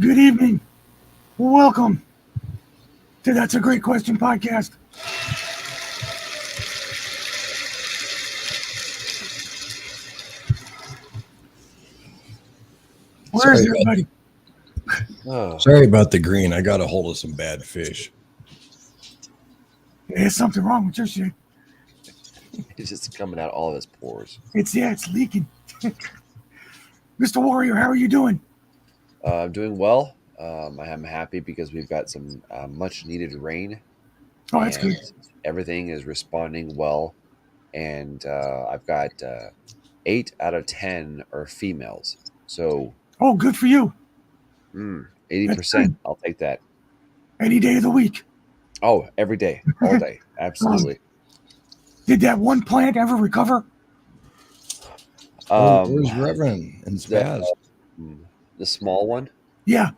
Good evening. Welcome to That's a Great Question podcast. Where is Sorry about, everybody? sorry about the green. I got a hold of some bad fish. There's something wrong with your shit. It's just coming out all of his pores. It's leaking. Mr. Warrior, how are you doing? I'm doing well. I am happy because we've got some much needed rain, Oh, that's and good. everything is responding well. And I've got 8 out of 10 are females. So Oh, good for you. That's 80%. good. I'll take that. Any day of the week. Oh, every day, all day. Absolutely. Did that one plant ever recover? Where's Reverend and The, Spaz? the small one? Yeah.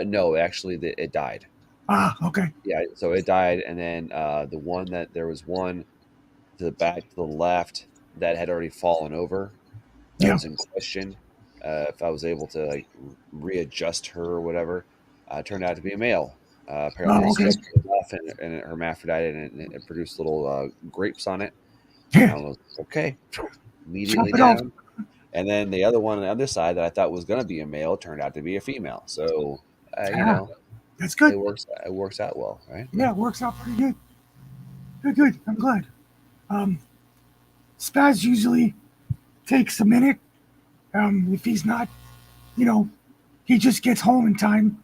No, actually, it died. Ah, okay. Yeah, so it died, and then the one that there was one to the back to the left that had already fallen over. That Yeah. was in question. If I was able to readjust her or whatever, turned out to be a male. Apparently, Oh, it okay. stretched off and it hermaphrodite, and it produced little grapes on it. Yeah. I was okay, Chop immediately it off. down. And then the other one on the other side that I thought was going to be a male turned out to be a female. So, Ah, that's good. it works out well, right? Yeah, it works out pretty good. Good. I'm glad. Um, Spaz usually takes a minute. If he's not, you know, he just gets home in time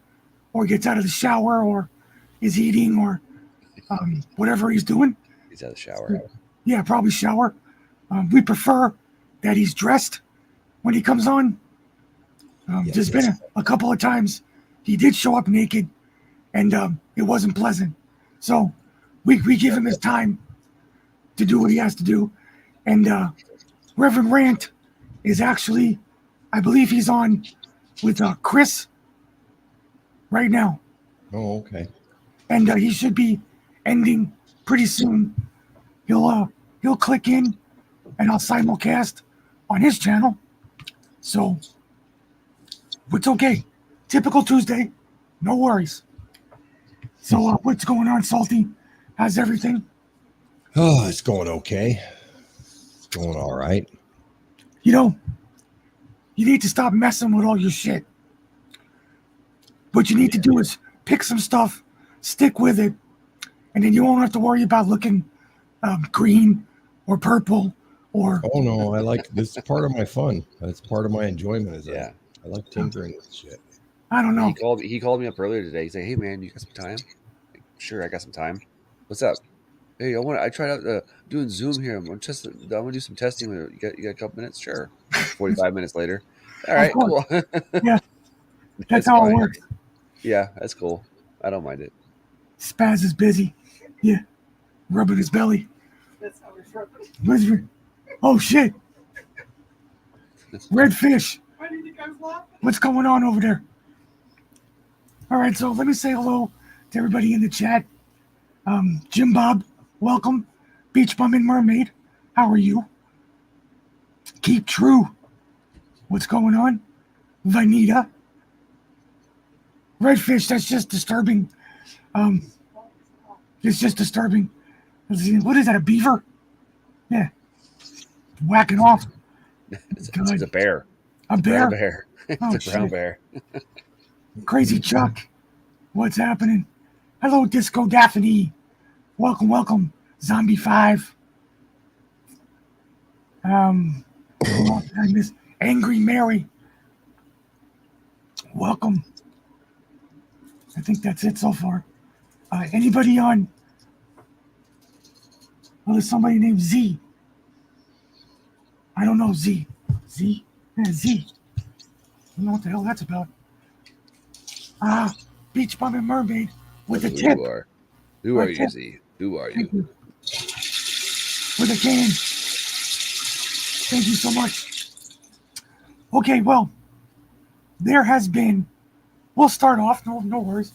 or gets out of the shower or is eating or whatever he's doing. He's out of the shower. Yeah, probably shower. We prefer that he's dressed when he comes on. There's been a couple of times he did show up naked and it wasn't pleasant. So we give him his time to do what he has to do. And Reverend Rant is actually, I believe he's on with Chris right now. Oh, okay. And he should be ending pretty soon. He'll click in, and I'll simulcast on his channel. So it's okay. Typical Tuesday, no worries. So what's going on, Salty? How's everything? Oh, it's going okay. It's going all right. You know, you need to stop messing with all your shit. What you need to do is pick some stuff, stick with it, and then you won't have to worry about looking green or purple or Oh no, I like this is part of my fun. That's part of my enjoyment. Yeah. I like tinkering with shit. I don't know. He called me up earlier today. He said, "Hey man, you got some time?" Like, sure, I got some time. What's up? Hey, I tried out doing Zoom here. I'm gonna do some testing. You got a couple minutes? Sure. 45 minutes later. All Of right, course. cool. Yeah, that's how it fine. works. Yeah, that's cool. I don't mind it. Spaz is busy. Yeah, rubbing his belly. That's how we're rubbing. Oh shit! Redfish, Why do you think I was laughing? what's going on over there? All right, so let me say hello to everybody in the chat. Jim Bob, welcome. Beach Bum and Mermaid, how are you? Keep True, what's going on? Vanita. Redfish, that's just disturbing. It's just disturbing. What is that, a beaver? Yeah. Whacking off. It's a bear. A It's a bear? brown bear. Oh, It's a brown shit. bear. Crazy Chuck. What's happening? Hello, Disco Daphne. Welcome. Zombie 5. Who else did I miss? Angry Mary. Welcome. I think that's it so far. Anybody on? Well, there's somebody named Z. I don't know Z. Z? Yeah, Z. I don't know what the hell that's about. Beach Bum and Mermaid with a Who tip. you are? Who are you, Z? Who are Thank you? you. With a can. Thank you so much. Okay, well, there has been. We'll start off. No worries.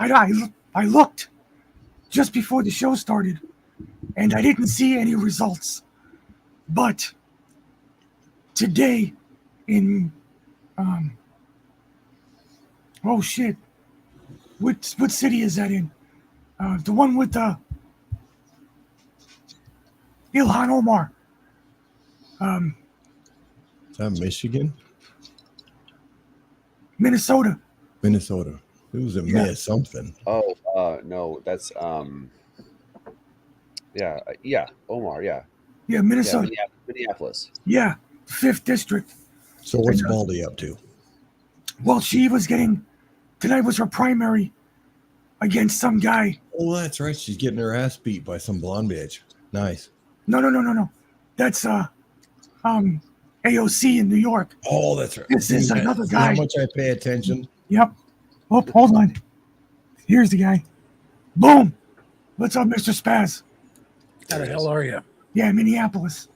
I looked just before the show started, and I didn't see any results. But today, in Oh shit! What city is that in? The one with Ilhan Omar. Is that Michigan? Minnesota. Minnesota. It was a Yeah. May something. Oh, no, that's yeah, Omar, yeah, Yeah, Minnesota. Minneapolis. Yeah, 5th district. So what's And, Baldy up to? Well, she was getting tonight was her primary against some guy. Oh, that's right. She's getting her ass beat by some blonde bitch. Nice. No. That's AOC in New York. Oh, that's right. This is another See guy. how much I pay attention? Yep. Oh, hold on. Here's the guy. Boom. What's up, Mr. Spaz? How the hell are you? Yeah, Minneapolis.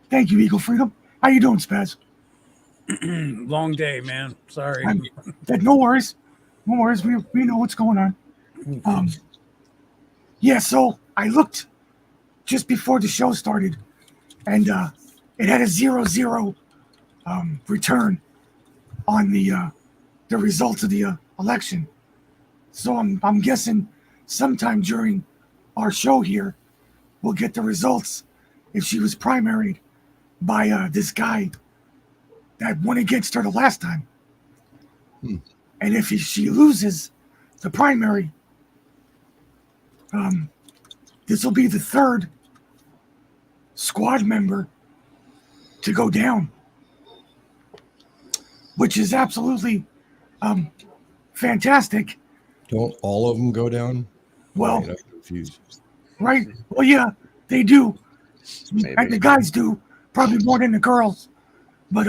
Thank you, Eagle Freedom. How you doing, Spaz? Long day, man. Sorry. No worries. No worries. We know what's going on. Yeah, so I looked just before the show started, and it had a 0-0 return on the results of the election. So I'm guessing sometime during our show here, we'll get the results if she was primaried by this guy that went against her the last time. And if she loses the primary, this will be the third squad member to go down, which is absolutely fantastic. Don't all of them go down? Well, I'm confused. right? Well, yeah, they do. Maybe. And the guys do, probably more than the girls. But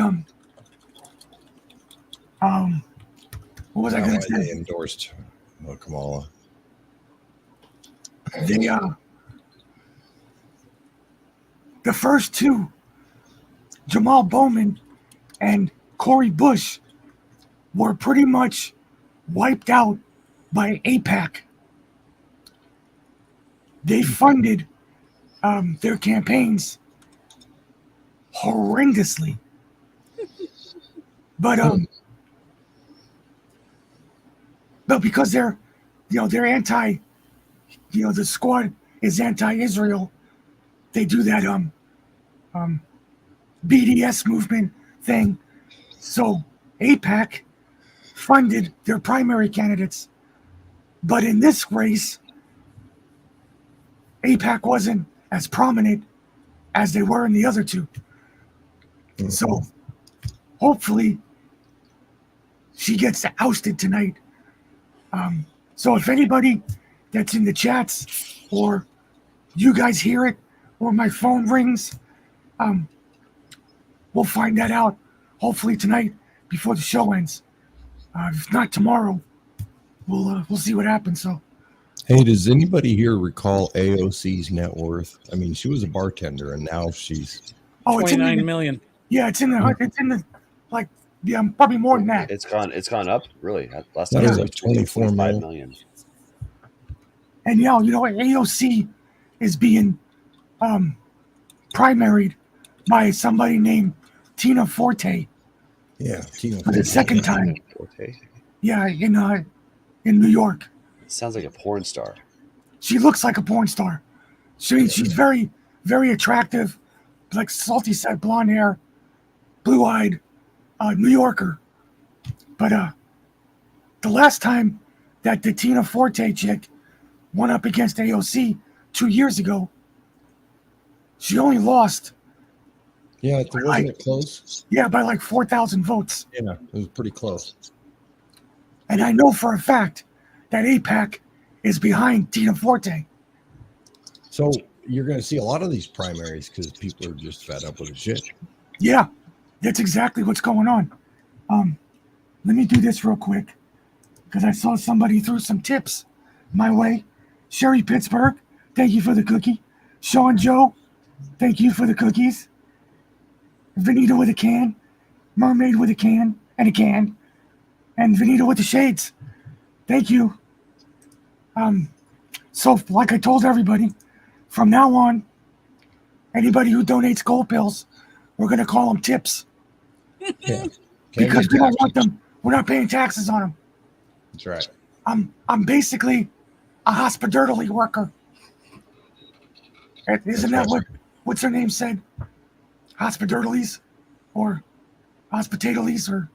what was I That's going why to they say? endorsed Kamala. The first two, Jamal Bowman and Corey Bush, were pretty much wiped out by AIPAC. They funded their campaigns horrendously. But because they're anti, the squad is anti-Israel, they do that BDS movement thing. So AIPAC funded their primary candidates, but in this race, AIPAC wasn't as prominent as they were in the other two. So hopefully she gets ousted tonight. So if anybody that's in the chats, or you guys hear it, or my phone rings, we'll find that out hopefully tonight before the show ends. If not tomorrow, we'll see what happens. So, Hey, does anybody here recall AOC's net worth? I mean, she was a bartender, and now she's... it's in 29 the, million. yeah, it's in the like, yeah, probably more than that. It's gone up, really. Last That time was it like 24 25 million. million. And AOC is being primaried by somebody named Tina Forte Yeah, Tina for the second time. Forte. Yeah, in New York. It sounds like a porn star. She looks like a porn star. She's very, very attractive, like Salty said, blonde hair, blue-eyed, New Yorker. But the last time that the Tina Forte chick went up against AOC 2 years ago, she only lost. Yeah, wasn't it close? Yeah, by like 4,000 votes. Yeah, it was pretty close. And I know for a fact that AIPAC is behind Tina Forte. So you're going to see a lot of these primaries because people are just fed up with the shit. Yeah, that's exactly what's going on. Let me do this real quick because I saw somebody threw some tips my way. Sherry Pittsburgh, thank you for the cookie. Sean Joe, thank you for the cookies. Vanita with a can. Mermaid with a can and a can. And Vanita with the shades. Thank you. So like I told everybody, from now on, anybody who donates gold pills, we're going to call them tips. Yeah. Can't because get we don't taxed. want them. We're not paying taxes on them. That's right. I'm basically a hospitality worker. Isn't that right. what's her name said? Hospitalities or hospitalities or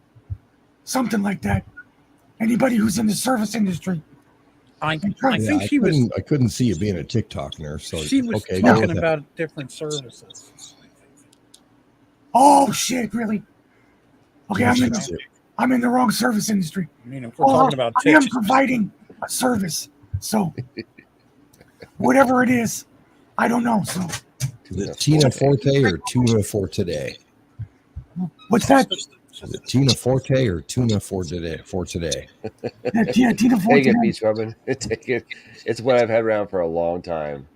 something like that. Anybody who's in the service industry. I Yeah, think she was I couldn't see you being a TikTok nurse. So she was okay, go talking with about different services. Oh shit! Really? Okay, that. I'm in the wrong service industry. I mean, if we're talking about I am tips, providing a service, so whatever it is, I don't know. So Is it Tina Forte or Tuna for today? what's that? Is it Tina Forte or Tuna for today? For today, Yeah, Tina Take Forte. it, Beach Robin. Take it. It's what I've had around for a long time.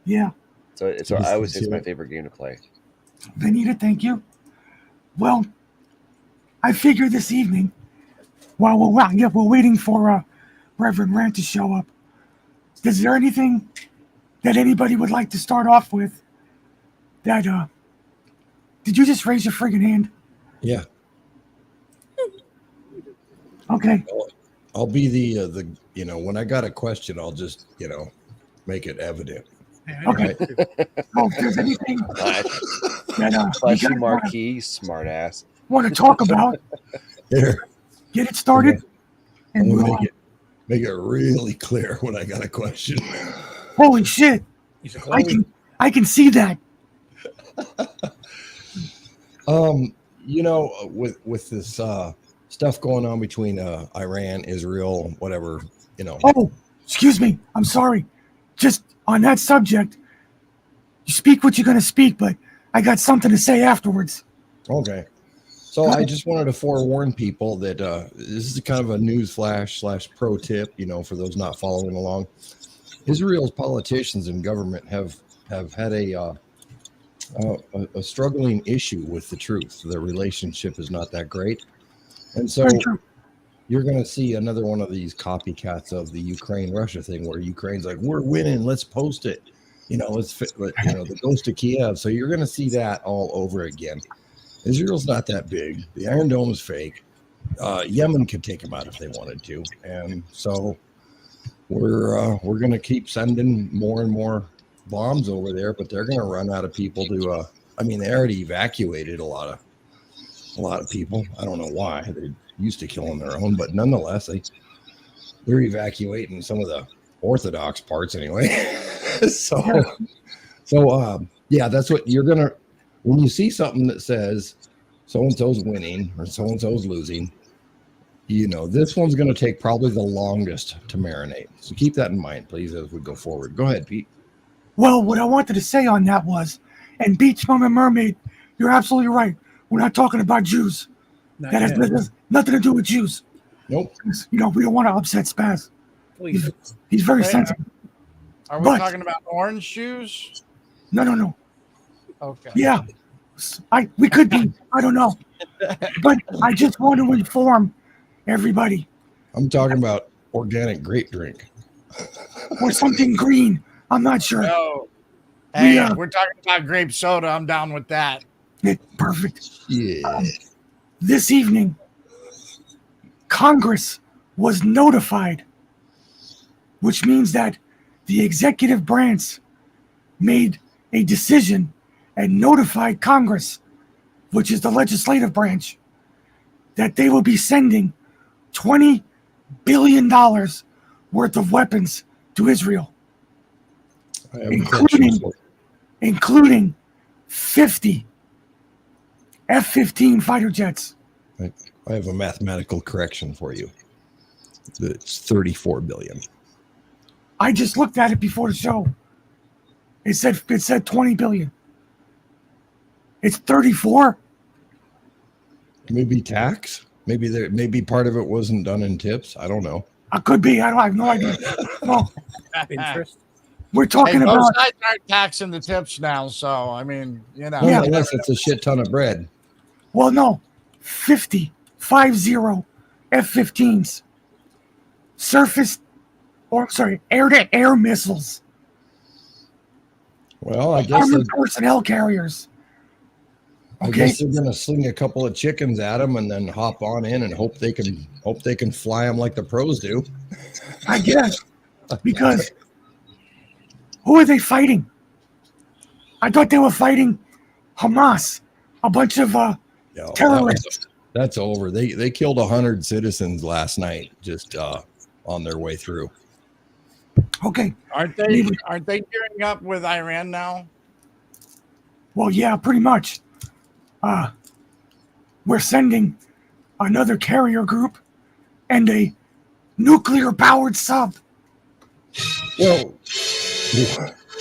Yeah, So I always say it's my favorite game to play. Benita, thank you. Well, I figure this evening, while we're waiting for Reverend Rand to show up, is there anything that anybody would like to start off with? That did you just raise your friggin' hand? yeah. Okay. I'll be the when I got a question, I'll just make it evident. Okay. Well, if there's anything that you Flashy guys marquee, smart ass. want to talk about, Here, get it started. I'm And gonna make it really clear when I got a question. holy shit! he's a I can see that. With this stuff going on between Iran, Israel, whatever, Oh, excuse me. I'm sorry. Just on that subject, you speak what you're going to speak, but I got something to say afterwards. Okay. So I just wanted to forewarn people that this is kind of a news flash / pro tip, for those not following along. Israel's politicians and government have had a struggling issue with the truth. The relationship is not that great. And so Very true. you're going to see another one of these copycats of the Ukraine-Russia thing where Ukraine's like, we're winning, let's post it. The ghost of Kiev. So you're going to see that all over again. Israel's not that big. The Iron Dome is fake. Yemen could take them out if they wanted to. And so we're going to keep sending more and more bombs over there, but they're going to run out of people to they already evacuated a lot of people. I don't know why. They're used to killing their own, but nonetheless they're evacuating some of the Orthodox parts anyway. so that's what you're gonna, when you see something that says so and so's winning or so and so's losing, this one's going to take probably the longest to marinate. So keep that in mind, please, as we go forward. Go ahead, Pete. Well, what I wanted to say on that was, and Beach Mom and Mermaid, you're absolutely right. We're not talking about Jews. That has nothing to do with Jews. Nope. We don't want to upset Spaz. Please. He's very sensitive. Are we talking about orange shoes? No. Okay. Yeah. We could be. I don't know. But I just want to inform everybody. I'm talking about organic grape drink. Or something green. I'm not sure. No. Hey, we're talking about grape soda. I'm down with that. Perfect. Yeah. This evening, Congress was notified, which means that the executive branch made a decision and notified Congress, which is the legislative branch, that they will be sending $20 billion worth of weapons to Israel, including 50 F-15 fighter jets. I have a mathematical correction for you. It's 34 billion. I just looked at it before the show. It said 20 billion. It's 34. Maybe tax. Maybe part of it wasn't done in tips. I don't know. I could be. I have no idea. Well, Interest. we're talking both about. sides aren't taxing the tips now, so I mean, Nonetheless, it's a shit ton of bread. Well, no, 50 F-15s, air-to-air missiles. Well, I guess Armored personnel carriers. I Okay. guess they're gonna sling a couple of chickens at them and then hop on in and hope they can fly them like the pros do. I guess because who are they fighting? I thought they were fighting Hamas, a bunch of No, terrorists. that's over. They killed 100 citizens last night just on their way through. Okay. Aren't they gearing up with Iran now? Well, yeah, pretty much. We're sending another carrier group and a nuclear-powered sub. Well,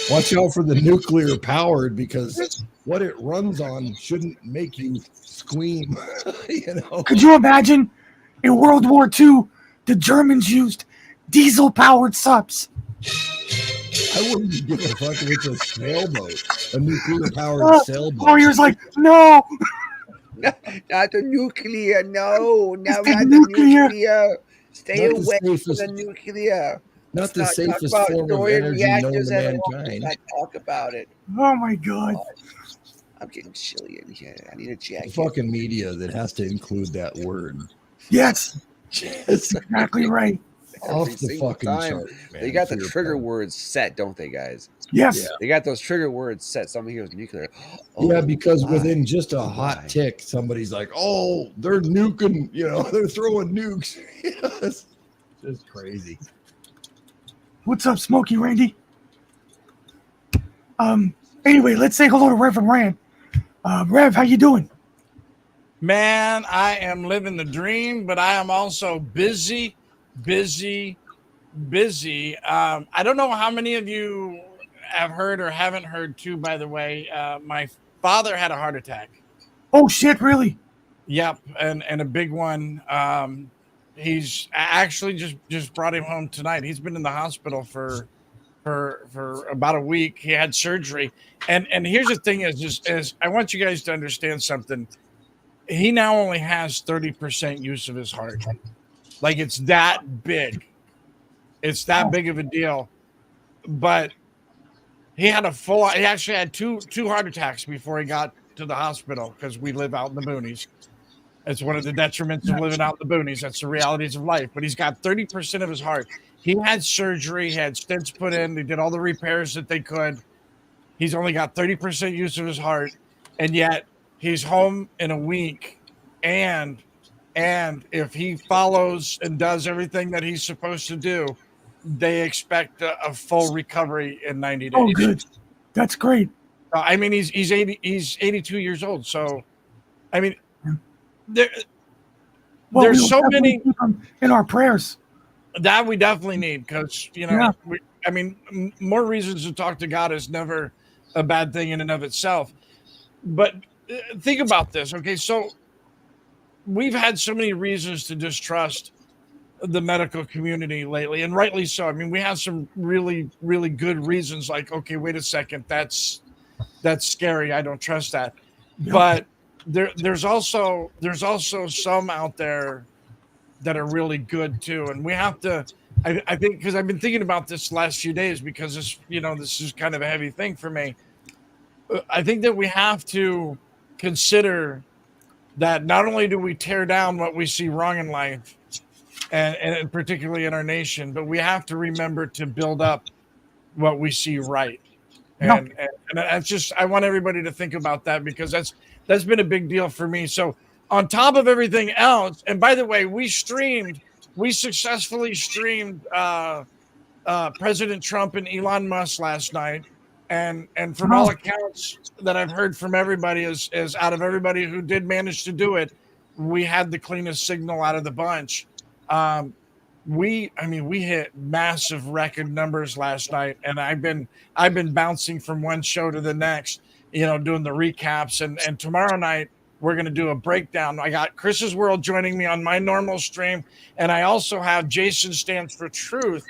watch out for the nuclear powered because what it runs on shouldn't make you scream. You know. Could you imagine in World War II, the Germans used diesel-powered subs? I wouldn't give a fuck if it's a sailboat, a nuclear powered Oh, sailboat. Warrior's like, no, Not the nuclear. No, It's no, the not nuclear. the nuclear. Stay Not the away from safest- the nuclear. Not the Let's not talk safest about form of thorium energy known reactors to at all. mankind. Let's not talk about it. oh my God. I'm getting chilly in here. I need a The jacket. fucking media that has to include that word. Yes, Just exactly right. off Every the single fucking time. chart, man. They got for the your trigger part. words set, don't they, guys? Yes, Yeah. They got those trigger words set. Something here was nuclear. Yeah, because my. within just a Oh, hot my. tick, somebody's like, "Oh, they're nuking," they're throwing nukes. It's just crazy. what's up, Smokey Randy? Anyway, let's say hello to Reverend Rand. Rev, how you doing? Man, I am living the dream, but I am also busy. I don't know how many of you have heard or haven't heard too, by the way. My father had a heart attack. Oh shit, really? Yep, and a big one. He's actually just brought him home tonight. He's been in the hospital for about a week. He had surgery, and here's the thing: is I want you guys to understand something. He now only has 30% use of his heart. Like it's that big. It's that big of a deal. But he actually had two heart attacks before he got to the hospital because we live out in the boonies. It's one of the detriments of living out in the boonies. That's the realities of life. But he's got 30% of his heart. He had surgery, he had stents put in, they did all the repairs that they could. He's only got 30% use of his heart, and yet he's home in a week. And if he follows and does everything that he's supposed to do, they expect a full recovery in 90 days. Oh, good. That's great. I mean, he's 82 years old. So, I mean, there's we'll so definitely many keep him in our prayers. that we definitely need because Yeah. more reasons to talk to God is never a bad thing in and of itself. But think about this, okay? So we've had so many reasons to distrust the medical community lately, and rightly so. I mean, we have some really, really good reasons. Like, okay, wait a second, that's scary. I don't trust that. Yep. But there's also some out there that are really good too, and we have to. I think because I've been thinking about this the last few days because this is kind of a heavy thing for me. I think that we have to consider that not only do we tear down what we see wrong in life, and particularly in our nation, but we have to remember to build up what we see right. And that's just, I want everybody to think about that because that's been a big deal for me. So on top of everything else, and by the way, we successfully streamed President Trump and Elon Musk last night. And from all accounts that I've heard from everybody is out of everybody who did manage to do it, we had the cleanest signal out of the bunch. We hit massive record numbers last night, and I've been bouncing from one show to the next, doing the recaps. And tomorrow night we're going to do a breakdown. I got Chris's World joining me on my normal stream, and I also have Jason Stands for Truth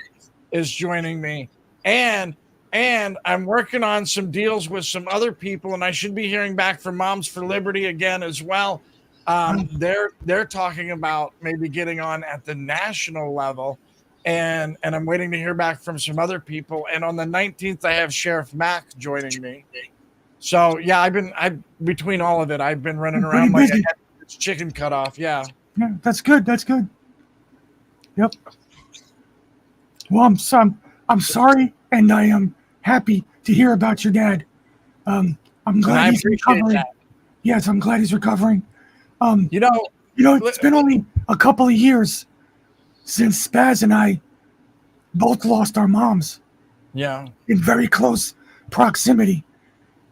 is joining me, and I'm working on some deals with some other people, and I should be hearing back from Moms for Liberty again as well. They're talking about maybe getting on at the national level, and I'm waiting to hear back from some other people. And on the 19th, I have Sheriff Mack joining me. So yeah, I between all of it, I've been running You're pretty around like I busy. had this chicken cut off. Yeah. Yeah, that's good. That's good. Yep. Well, I'm sorry, and I am happy to hear about your dad. I'm And glad I he's appreciate recovering. that. Yes, I'm glad he's recovering. Um, You know, it's been only a couple of years since Spaz and I both lost our moms yeah. in very close proximity,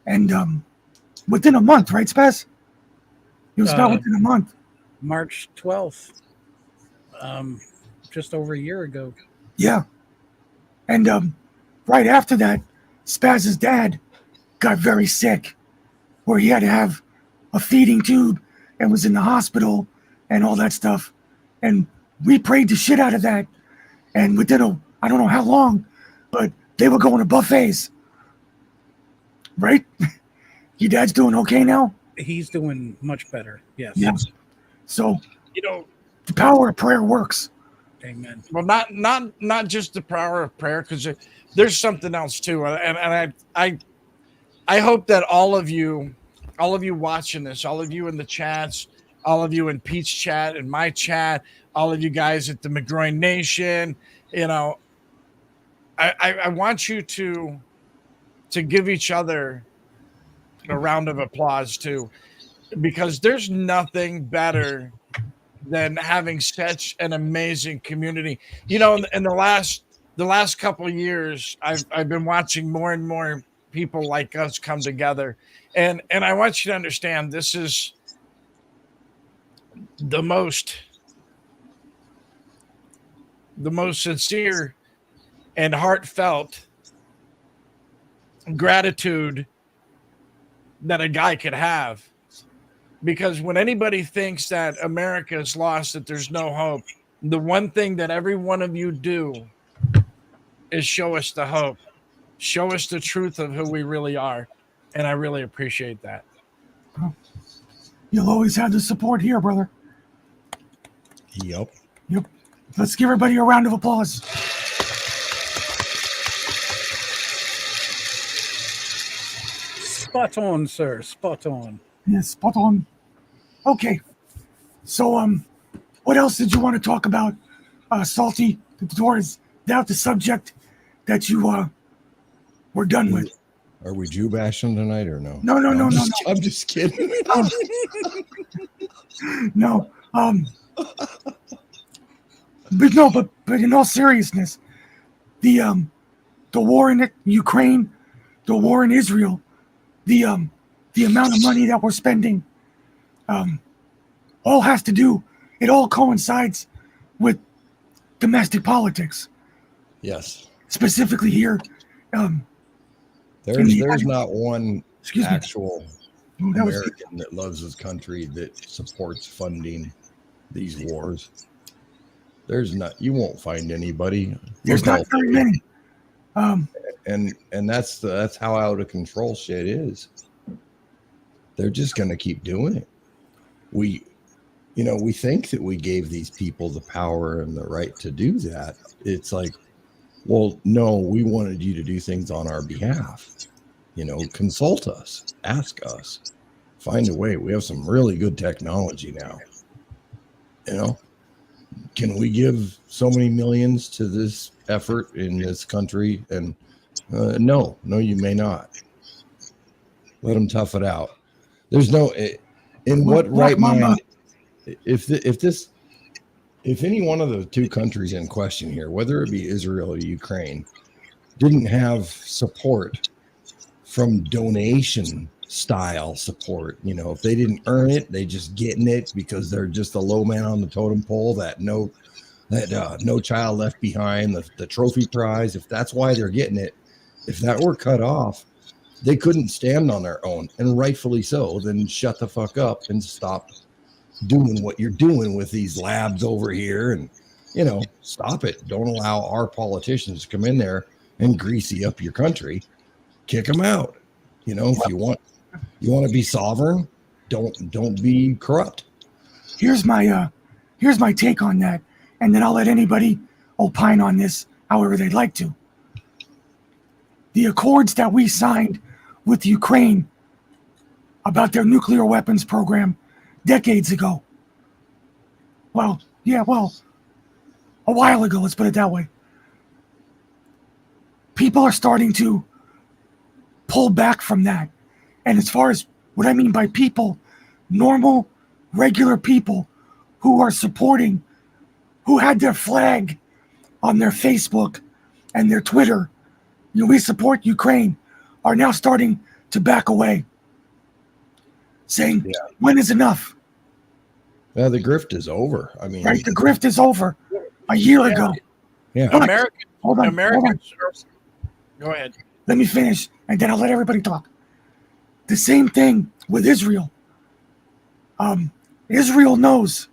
and within a month, right, Spaz? It was about within a month. March 12th, just over a year ago. Yeah, and right after that, Spaz's dad got very sick, where he had to have a feeding tube and was in the hospital and all that stuff. And we prayed the shit out of that. And within I don't know how long, but they were going to buffets. Right? Your dad's doing okay now? He's doing much better. Yes. Yeah. So You know, the power of prayer works. Amen. well, not just the power of prayer, because there's something else too, and I hope that all of you watching this, all of you in the chats, all of you in Pete's chat and my chat, all of you guys at the McGroin Nation, you know, I want you to give each other a round of applause too, because there's nothing better than having such an amazing community. You know, in the last couple of years, I've been watching more and more people like us come together, and I want you to understand this is the most sincere and heartfelt gratitude that a guy could have. Because when anybody thinks that America is lost, that there's no hope, the one thing that every one of you do is show us the hope, show us the truth of who we really are. And I really appreciate that. You'll always have the support here, brother. Yep. Yep. Let's give everybody a round of applause. Spot on, sir. Spot on. Yes, spot on. Okay. So, what else did you want to talk about, Salty? Towards that the subject that you were done with. Are we Jew bashing tonight or no? No. I'm just kidding. No. But in all seriousness, the war in Ukraine, the war in Israel, the amount of money that we're spending, all has to do. It all coincides with domestic politics. Yes. Specifically here, There's not one excuse me. actual Oh, that was American that loves his country that supports funding these wars. There's not. You won't find anybody. there's Look not very many. and that's how out of control shit is. They're just going to keep doing it. We think that we gave these people the power and the right to do that. It's like, well, no, we wanted you to do things on our behalf. Consult us, ask us, find a way. We have some really good technology now. Can we give so many millions to this effort in this country? And no, you may not. Let them tough it out. There's no, in what right mind, if any one of the two countries in question here, whether it be Israel or Ukraine, didn't have support from donation style support, if they didn't earn it, they just getting it because they're just a low man on the totem pole, that no child left behind, the trophy prize, if that's why they're getting it, if that were cut off, they couldn't stand on their own, and rightfully so. Then shut the fuck up and stop doing what you're doing with these labs over here, and stop it. Don't allow our politicians to come in there and greasy up your country. Kick them out. If you want to be sovereign, don't be corrupt. Here's my take on that, and then I'll let anybody opine on this however they'd like to. The accords that we signed with Ukraine about their nuclear weapons program decades ago. Well, a while ago, let's put it that way. People are starting to pull back from that. And as far as what I mean by people, normal, regular people who are supporting, who had their flag on their Facebook and their Twitter, we support Ukraine, are now starting to back away, saying, when is enough? Yeah, the grift is over. I mean, Right? The grift is over a year ago. Yeah. But- Americans, hold on. go ahead. Let me finish, and then I'll let everybody talk. The same thing with Israel. Israel knows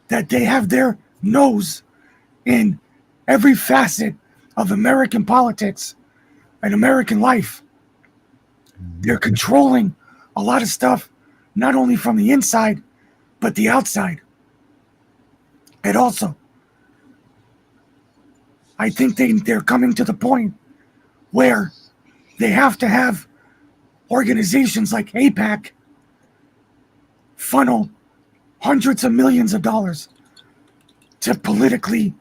that they have their nose in every facet of American politics and American life. They're controlling a lot of stuff, not only from the inside, but the outside. And also, I think they're coming to the point where they have to have organizations like AIPAC funnel hundreds of millions of dollars to politically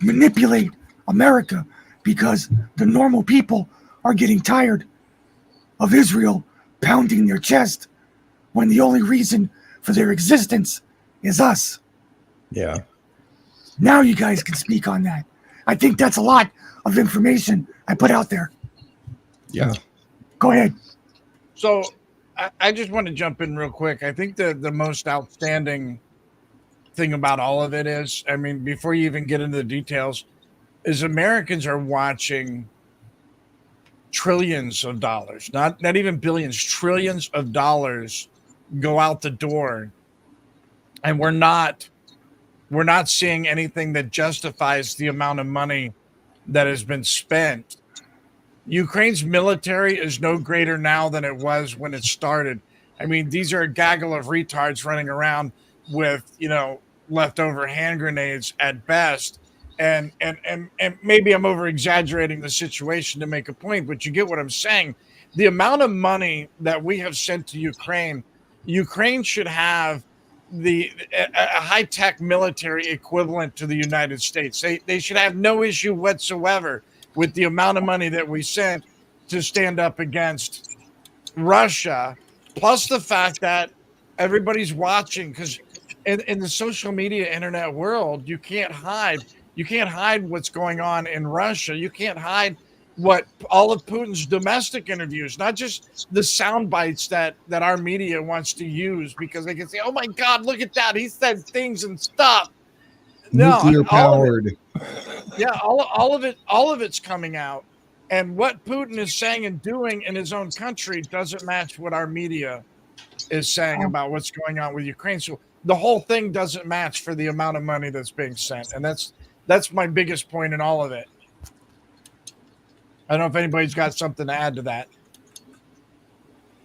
manipulate America, because the normal people are getting tired of Israel pounding their chest when the only reason for their existence is us. Yeah. Now you guys can speak on that. I think that's a lot of information I put out there. Yeah. Go ahead. So I just want to jump in real quick. I think the most outstanding thing about all of it is, I mean, before you even get into the details, is Americans are watching trillions of dollars, not even billions, trillions of dollars go out the door. And we're not seeing anything that justifies the amount of money that has been spent. Ukraine's military is no greater now than it was when it started. I mean, these are a gaggle of retards running around with, leftover hand grenades at best. And maybe I'm over exaggerating the situation to make a point, but you get what I'm saying. The amount of money that we have sent to Ukraine should have a high-tech military equivalent to the United States. They should have no issue whatsoever with the amount of money that we sent to stand up against Russia, plus the fact that everybody's watching, because in the social media internet world, you can't hide what's going on in Russia. You can't hide what all of Putin's domestic interviews, not just the sound bites that our media wants to use, because they can say, oh my God, look at that, he said things and stuff. Nuclear powered. All of it's coming out, and what Putin is saying and doing in his own country doesn't match what our media is saying about what's going on with Ukraine. So the whole thing doesn't match for the amount of money that's being sent, and that's my biggest point in all of it. I don't know if anybody's got something to add to that.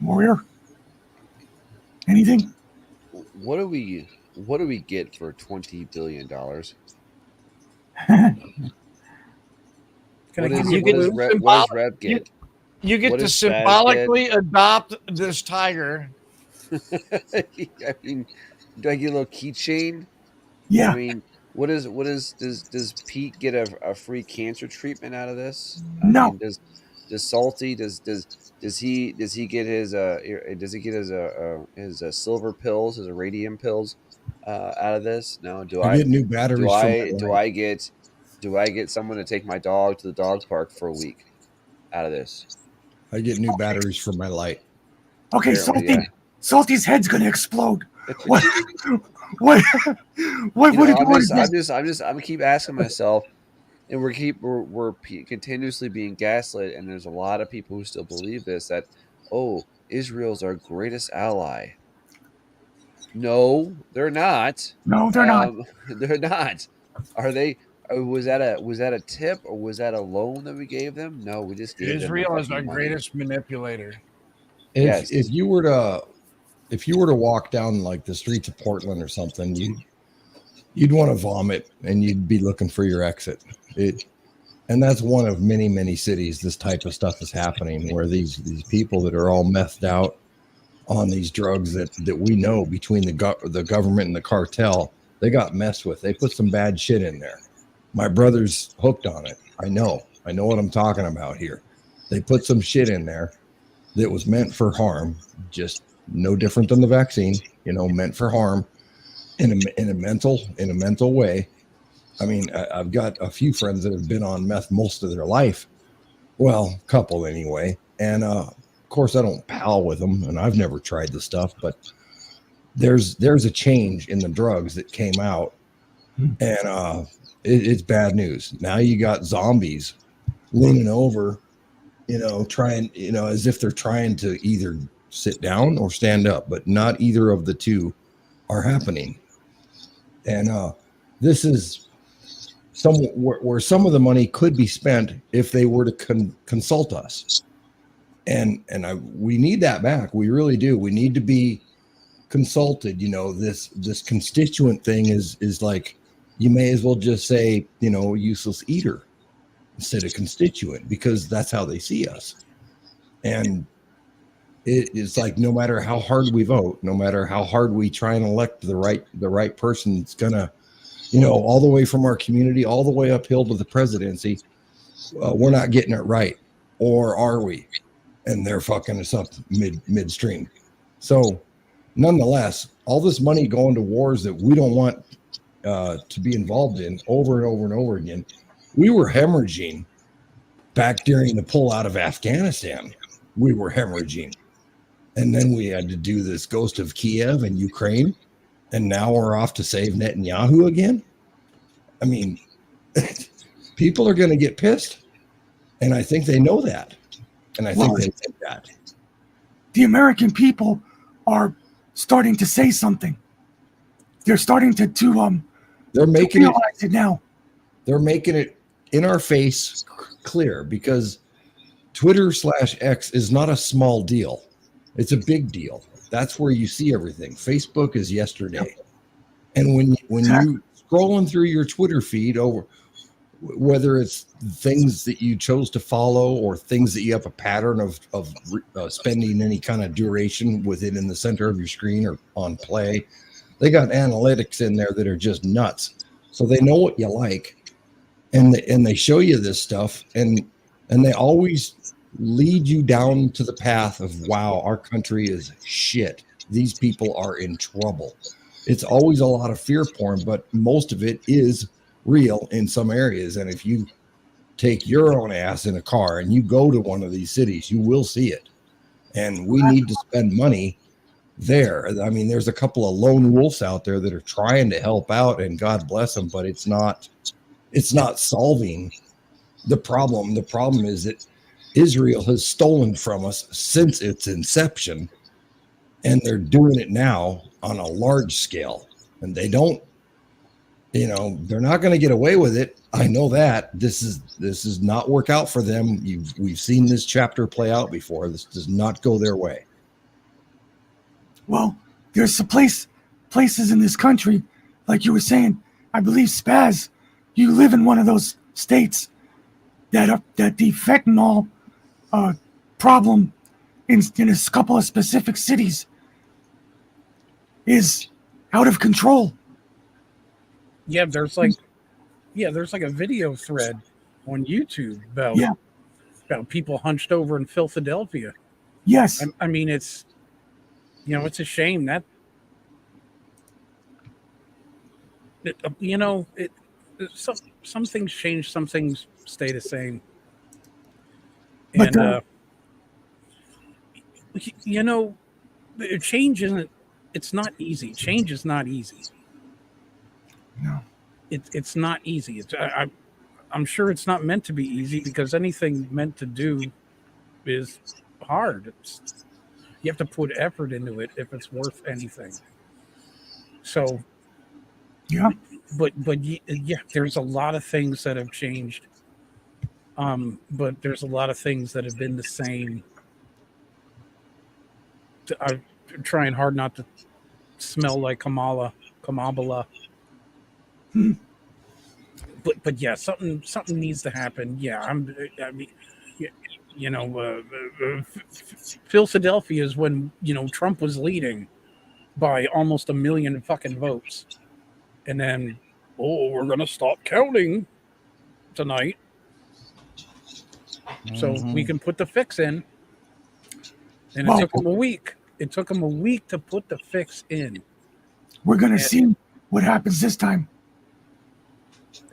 Warrior? Anything? What do we get for $20 billion? What does Rev get? You get to symbolically adopt this tiger. I mean, do I get a little keychain? Yeah. I mean, does Pete get a free cancer treatment out of this? No. I mean, does Salty does he get his silver pills, his iridium pills out of this? No. Do I get new batteries? Do I get someone to take my dog to the dog park for a week out of this? I get new batteries for my light. Okay, Salty's head's gonna explode. What do you want? I'm gonna keep asking myself, and we're continuously being gaslit, and there's a lot of people who still believe this, that Israel's our greatest ally. No, they're not. No, they're not. They're not. Are they? Was that a tip, or was that a loan that we gave them? No, we just gave Israel them is our greatest manipulator. If you were to walk down like the streets of Portland or something, you'd want to vomit and you'd be looking for your exit. And that's one of many, many cities this type of stuff is happening, where these people that are all methed out on these drugs that we know between the government and the cartel, they got messed with. They put some bad shit in there. My brother's hooked on it. I know what I'm talking about here. They put some shit in there that was meant for harm, just no different than the vaccine, meant for harm in a mental way. I mean, I've got a few friends that have been on meth most of their life. Well, a couple anyway. And of course, I don't pal with them, and I've never tried the stuff. But there's a change in the drugs that came out, and it's bad news. Now you got zombies leaning over, trying, as if they're trying to either sit down or stand up, but not either of the two are happening. And this is where some of the money could be spent if they were to consult us. And we need that back. We really do. We need to be consulted. This constituent thing is like, you may as well just say, useless eater instead of constituent, because that's how they see us. And it's like, no matter how hard we vote, no matter how hard we try and elect the right person, it's gonna, all the way from our community, all the way uphill to the presidency, we're not getting it right, or are we? And they're fucking us up midstream. So, nonetheless, all this money going to wars that we don't want to be involved in over and over and over again. We were hemorrhaging back during the pullout of Afghanistan. We were hemorrhaging. And then we had to do this Ghost of Kiev and Ukraine. And now we're off to save Netanyahu again. I mean, people are going to get pissed. And I think they know that. And I think they think that. The American people are starting to say something. They're starting to they're making realize it now. They're making it in our face clear, because Twitter/X is not a small deal. It's a big deal. That's where you see everything. Facebook is yesterday. And when you scrolling through your Twitter feed, over whether it's things that you chose to follow or things that you have a pattern of spending any kind of duration within in the center of your screen or on play, they got analytics in there that are just nuts. So they know what you like, and they show you this stuff, and they always lead you down to the path of, wow, our country is shit. These people are in trouble. It's always a lot of fear porn, but most of it is real in some areas. And if you take your own ass in a car and you go to one of these cities, you will see it. And we need to spend money there. I mean, there's a couple of lone wolves out there that are trying to help out, and God bless them, but it's not solving the problem. The problem is that Israel has stolen from us since its inception, and they're doing it now on a large scale. And they don't, they're not going to get away with it. I know that this is not work out for them. We've seen this chapter play out before. This does not go their way. Well, there's some places in this country, like you were saying, I believe Spaz, you live in one of those states that the fentanyl problem in a couple of specific cities is out of control. Yeah, there's like a video thread on YouTube about people hunched over in Philadelphia. Yes. I mean, it's it's a shame that some things change, some things stay the same. But And change isn't. It's not easy. Change is not easy. No. It's not easy. I'm sure it's not meant to be easy, because anything meant to do is hard. You have to put effort into it if it's worth anything. So, Yeah. But there's a lot of things that have changed. But there's a lot of things that have been the same. I'm trying hard not to smell like Kamala. But but yeah, something needs to happen. Yeah, I mean, y- you know, Philadelphia is when Trump was leading by almost 1 million fucking votes, and then we're gonna stop counting tonight so we can put the fix in. And it Well, took them a week. It took them a week to put the fix in. we're gonna see what happens this time.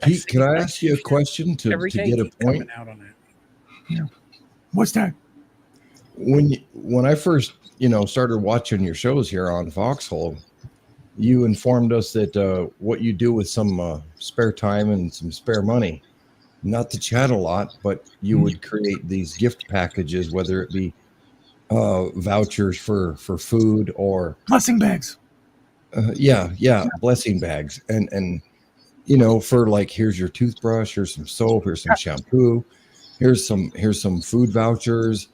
Pete, can I ask you a question to Every day get a keep point? coming out on it. What's that? When I first started watching your shows here on Foxhole, you informed us that what you do with some spare time and some spare money, not to chat a lot, but you would create these gift packages, whether it be vouchers for food or Blessing bags. blessing bags, and for like, here's your toothbrush, here's some soap, here's some shampoo, here's some food vouchers.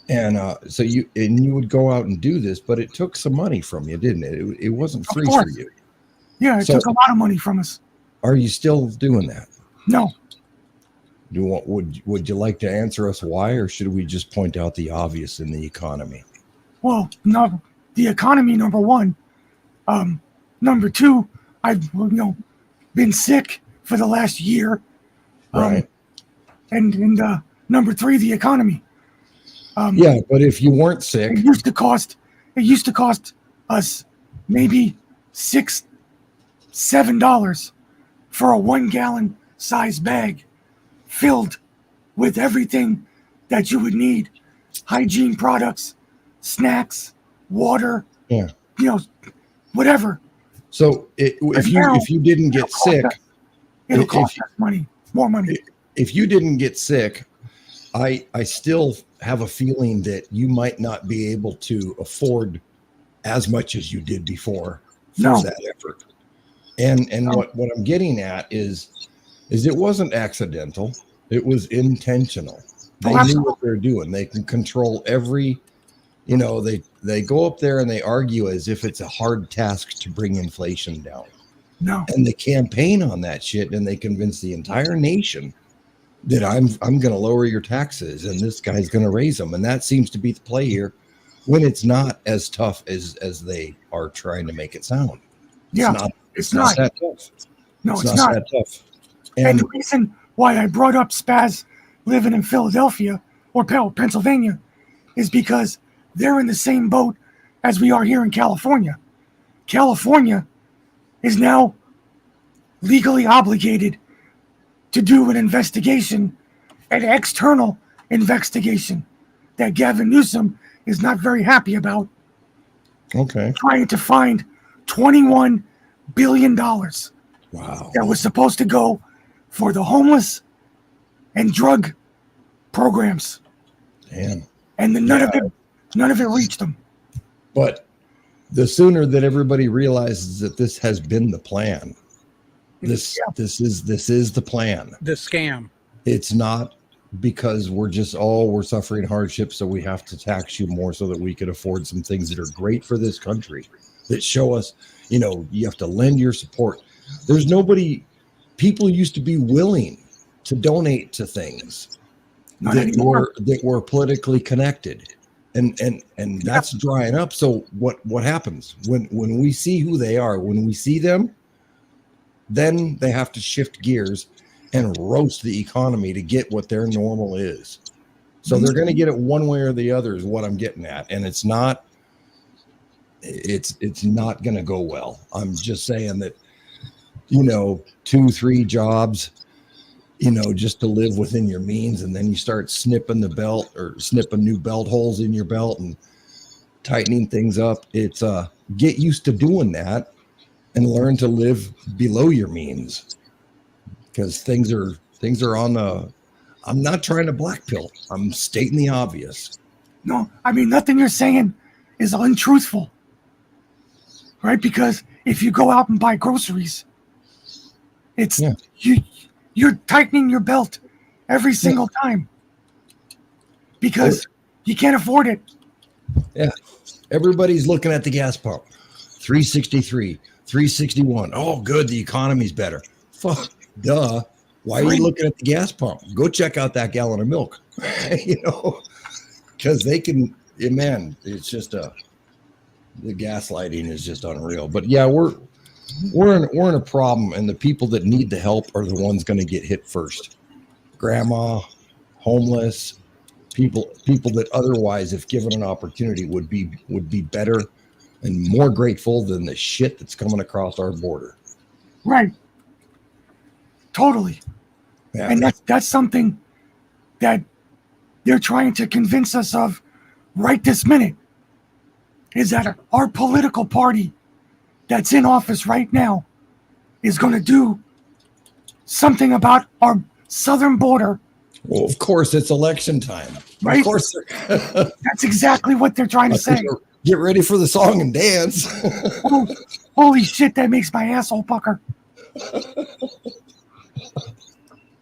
And so you would go out and do this, but it took some money from you, didn't it? It wasn't free for you. Yeah, it took a lot of money from us. Are you still doing that? No. Would you like to answer us why, or should we just point out the obvious in the economy? Well, no, the economy, number one. Number two, I've been sick for the last year. Right. And number three, the economy. But if you weren't sick, it used to cost us maybe $6-7 for a 1 gallon size bag filled with everything that you would need: hygiene products, snacks, water, whatever. So if you didn't get sick, it'll cost us more money. If you didn't get sick, I still have a feeling that you might not be able to afford as much as you did before for that effort. And what I'm getting at is it wasn't accidental. It was intentional. They knew what they're doing. They can control every, they go up there and they argue as if it's a hard task to bring inflation down. No. And they campaign on that shit, and they convince the entire nation that I'm going to lower your taxes and this guy's going to raise them. And that seems to be the play here, when it's not as tough as they are trying to make it sound. It's not that tough. No, it's not that tough. And the reason why I brought up Spaz living in Philadelphia or Pennsylvania is because they're in the same boat as we are here in California. California is now legally obligated to do an investigation, an external investigation that Gavin Newsom is not very happy about. Okay. Trying to find $21 billion. Wow. That was supposed to go for the homeless and drug programs. Damn. And none of it reached them. But the sooner that everybody realizes that this has been the plan, this is the plan. The scam. It's not because we're suffering hardship, so we have to tax you more so that we can afford some things that are great for this country, that show us, you have to lend your support. There's nobody. People used to be willing to donate to things that were politically connected, and that's drying up. So what happens when we see who they are? When we see them, then they have to shift gears and roast the economy to get what their normal is. So they're going to get it one way or the other, is what I'm getting at, and it's not going to go well. I'm just saying that, 2-3 jobs, just to live within your means, and then you start snipping the belt or snipping new belt holes in your belt and tightening things up. It's get used to doing that and learn to live below your means, because things are on the. I'm not trying to black pill. I'm stating the obvious. No, I mean, nothing you're saying is untruthful, right? Because if you go out and buy groceries, you're tightening your belt every single time because you can't afford it. Yeah, everybody's looking at the gas pump. 363, 361. Oh, good, the economy's better. Fuck, duh. Why are you looking at the gas pump? Go check out that gallon of milk. Because they can, man, it's just the gaslighting is just unreal. But yeah, we're in a problem, and the people that need the help are the ones going to get hit first. Grandma, homeless, people that otherwise, if given an opportunity, would be better and more grateful than the shit that's coming across our border. Right. Totally. Yeah. And that's something that they're trying to convince us of right this minute, is that our political party that's in office right now is going to do something about our southern border. Well, of course, it's election time. Right? Of course. That's exactly what they're trying to say. Get ready for the song and dance. Oh, holy shit, that makes my asshole pucker.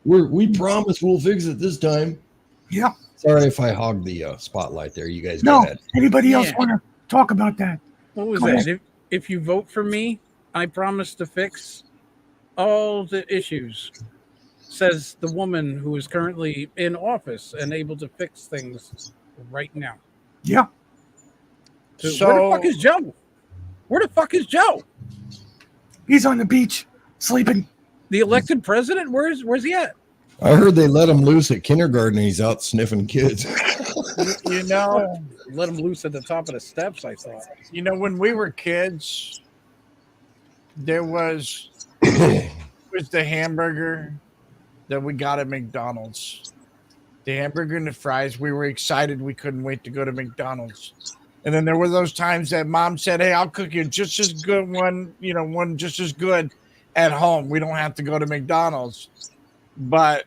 We promise we'll fix it this time. Yeah. Sorry if I hogged the spotlight there. You guys No. go ahead. Anybody else want to talk about that? What was Come that? If you vote for me, I promise to fix all the issues, says the woman who is currently in office and able to fix things right now. Yeah. So where the fuck is Joe? Where the fuck is Joe? He's on the beach sleeping. The elected president? Where's he at? I heard they let him loose at kindergarten and he's out sniffing kids. You know, let him loose at the top of the steps, I thought. You know, when we were kids, there was the hamburger that we got at McDonald's. The hamburger and the fries, we were excited. We couldn't wait to go to McDonald's. And then there were those times that mom said, hey, I'll cook you just as good one just as good at home. We don't have to go to McDonald's. But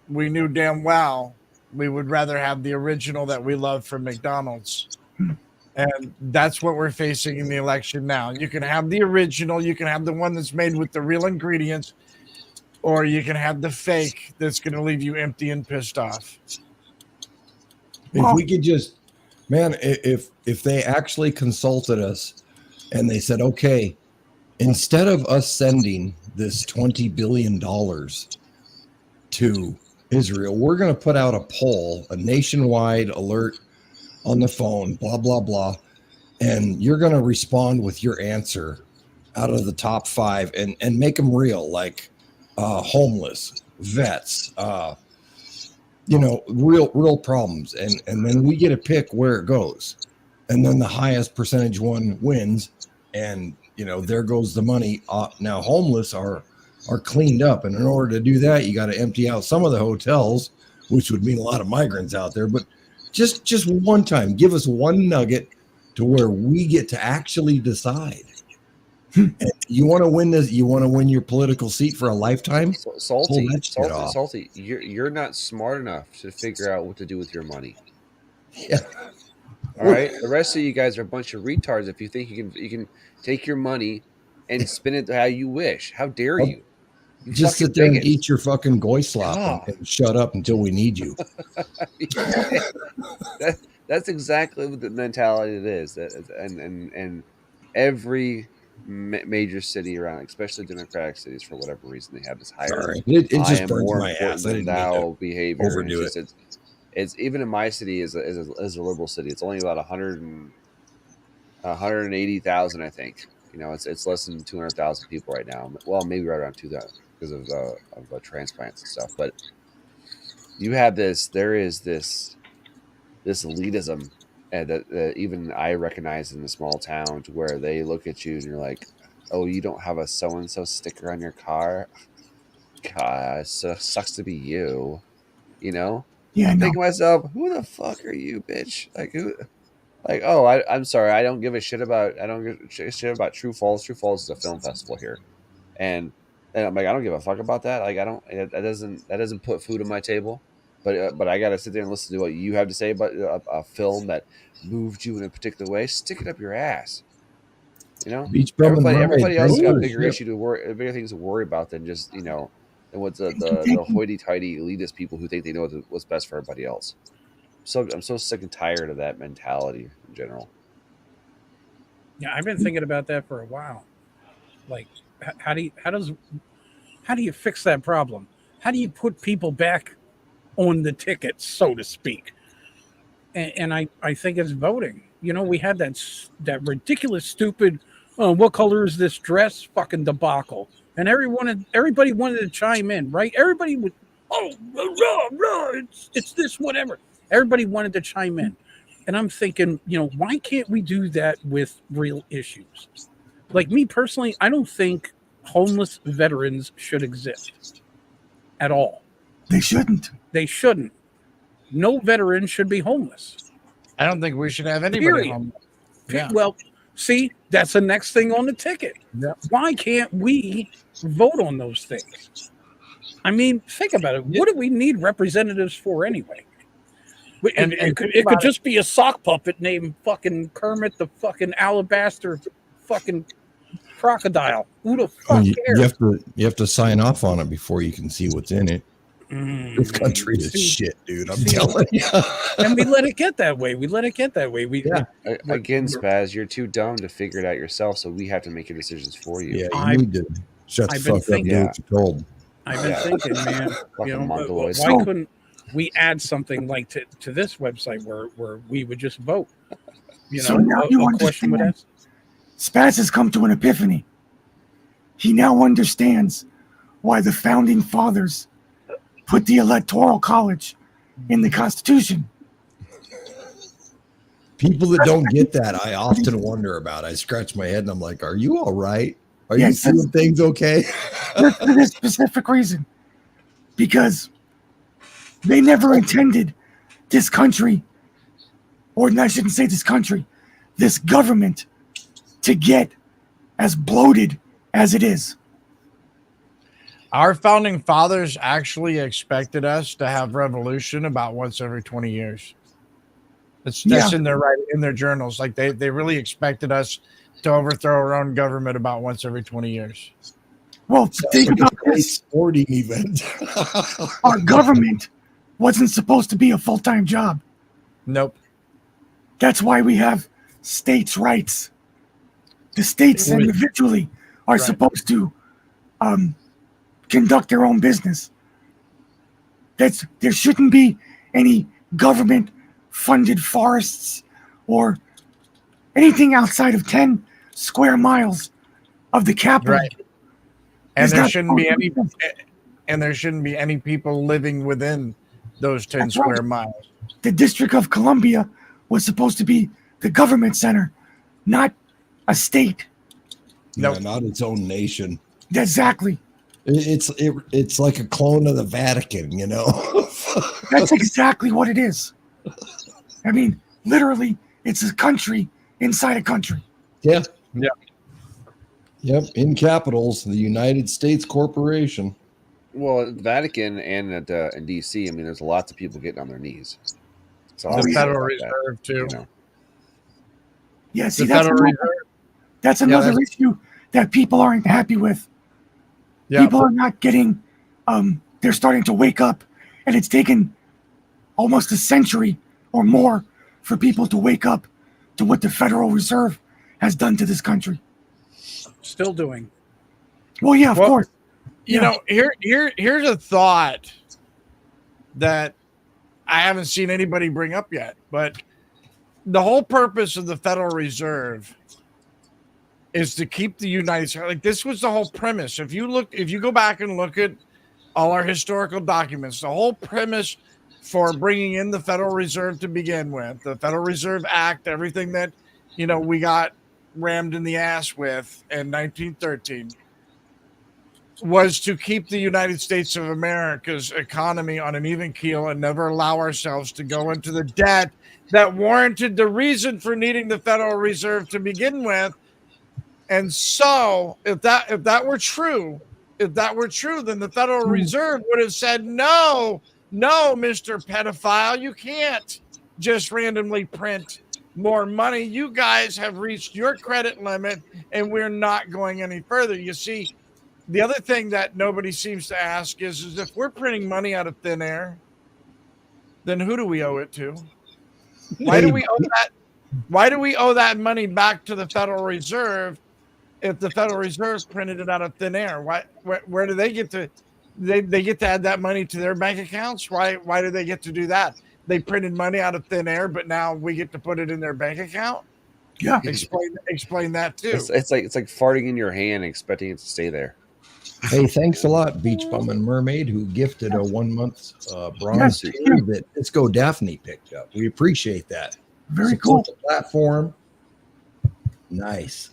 we knew damn well we would rather have the original that we love from McDonald's. And that's what we're facing in the election now. You can have the original, you can have the one that's made with the real ingredients, or you can have the fake that's going to leave you empty and pissed off. If we could just, man, if they actually consulted us and they said, okay, instead of us sending this $20 billion to Israel, we're going to put out a poll, a nationwide alert on the phone, blah, blah, blah. And you're going to respond with your answer out of the top 5 and make them real, like homeless, vets, real problems. And then we get to pick where it goes. And then the highest percentage one wins. And, there goes the money. Now homeless are cleaned up. And in order to do that, you got to empty out some of the hotels, which would mean a lot of migrants out there. But just one time, give us one nugget to where we get to actually decide. You want to win this? You want to win your political seat for a lifetime? Salty. You're not smart enough to figure out what to do with your money. Yeah. All right. The rest of you guys are a bunch of retards. If you think you can take your money and spend it how you wish, how dare you? Just sit there and eat your fucking goy slop and shut up until we need you. That's exactly what the mentality it is. And every major city around, especially Democratic cities, for whatever reason, they have this higher. Sorry. It just burns my ass. Than thou behavior. Overdo it. It's even in my city is a liberal city. It's only about 180,000, I think. It's less than 200,000 people right now. Well, maybe right around 2,000 because of transplants and stuff. But you have this. There is this elitism that even I recognize in the small town, to where they look at you and you're like, "Oh, you don't have a so and so sticker on your car? God, sucks to be you." Yeah. I think to myself, who the fuck are you, bitch? Like who? Like, oh, I'm sorry, I don't give a shit about. I don't give a shit about True Falls. True Falls is a film festival here, and I'm like, I don't give a fuck about that. Like, I don't. That doesn't put food on my table. But I gotta sit there and listen to what you have to say about a film that moved you in a particular way. Stick it up your ass. Everybody else got bigger bigger things to worry about than just than what's the hoity-toity elitist people who think they know what's best for everybody else. So I'm so sick and tired of that mentality in general. Yeah, I've been thinking about that for a while. Like, how do you fix that problem? How do you put people back on the ticket, so to speak? And I think it's voting. You know, we had that ridiculous, stupid, what color is this dress? Fucking debacle. And everybody wanted to chime in, right? Everybody would, oh, rah, it's this, whatever. Everybody wanted to chime in. And I'm thinking, you know, why can't we do that with real issues? Like me personally, I don't think homeless veterans should exist at all. They shouldn't. They shouldn't. No veteran should be homeless. I don't think we should have anybody Period. home. Yeah. Well, see, that's the next thing on the ticket. Yeah. Why can't we vote on those things? I mean, think about it. What do we need representatives for anyway? And It could just be a sock puppet named fucking Kermit the fucking Alabaster fucking crocodile. Who the fuck cares? You have to sign off on it before you can see what's in it. This country is See, shit, dude. I'm telling you. And we let it get that way. We Again, Spaz, you're too dumb to figure it out yourself, so we have to make your decisions for you. Yeah, I- you need to shut the I've been fuck up and do thinking- what you're told. I've been thinking, man. Fucking You know, Mongoloids. why couldn't we add something like to this website where we would just vote? You know, So now you a question would understand. ask. Spaz has come to an epiphany. He now understands why the founding fathers put the Electoral College in the Constitution. People that don't get that, I often wonder about. I scratch my head and I'm like, "Are you all right? Are you Yes, doing things okay?" Just for this specific reason. Because they never intended this country, or I shouldn't say this country, this government to get as bloated as it is. Our founding fathers actually expected us to have revolution about once every 20 years. That's in their journals. Like they really expected us to overthrow our own government about once every 20 years. Well, think Like a about great this. sporting event. Our government wasn't supposed to be a full-time job. Nope. That's why we have states' rights. The states Right. individually are Right. supposed to conduct their own business. There shouldn't be any government-funded forests or anything outside of 10 square miles of the capital. Right. And It's there not shouldn't be supposed to any be. and there shouldn't be any people living within those 10 That's right. square miles. The District of Columbia was supposed to be the government center, not a state. No. Yeah, not its own nation. Exactly. It's like a clone of the Vatican, you know. That's exactly what it is. I mean, literally, it's a country inside a country. Yeah. Yeah. Yep. In capitals, the United States Corporation. Well, Vatican and at in DC, I mean, there's lots of people getting on their knees. So The I'll say Federal about Reserve that, too. you know. Yeah, see, The that's Federal another, Reserve. that's another that's- issue that people aren't happy with. Yeah. People are not getting, they're starting to wake up, and it's taken almost a century or more for people to wake up to what the Federal Reserve has done to this country. Still doing. Well, yeah, of Well, course. You know, here's a thought that I haven't seen anybody bring up yet, but the whole purpose of the Federal Reserve is to keep the United States. Like this was the whole premise. If you go back and look at all our historical documents, the whole premise for bringing in the Federal Reserve to begin with, the Federal Reserve Act, everything that we got rammed in the ass with in 1913. Was to keep the United States of America's economy on an even keel and never allow ourselves to go into the debt that warranted the reason for needing the Federal Reserve to begin with. And so if that were true, then the Federal Reserve would have said, no, Mr. Pedophile, you can't just randomly print more money. You guys have reached your credit limit and we're not going any further. You see, the other thing that nobody seems to ask is if we're printing money out of thin air, then who do we owe it to? Why do we owe that? Why do we owe that money back to the Federal Reserve if the Federal Reserve printed it out of thin air? Where do they get to they get to add that money to their bank accounts. Why do they get to do that? They printed money out of thin air, but now we get to put it in their bank account. Yeah. Explain that too. It's like farting in your hand and expecting it to stay there. Hey, thanks a lot, Beach Bum and Mermaid, who gifted a 1 month bronze Yes, tier that Disco Daphne picked up. We appreciate that. Very Support cool. the platform. Nice.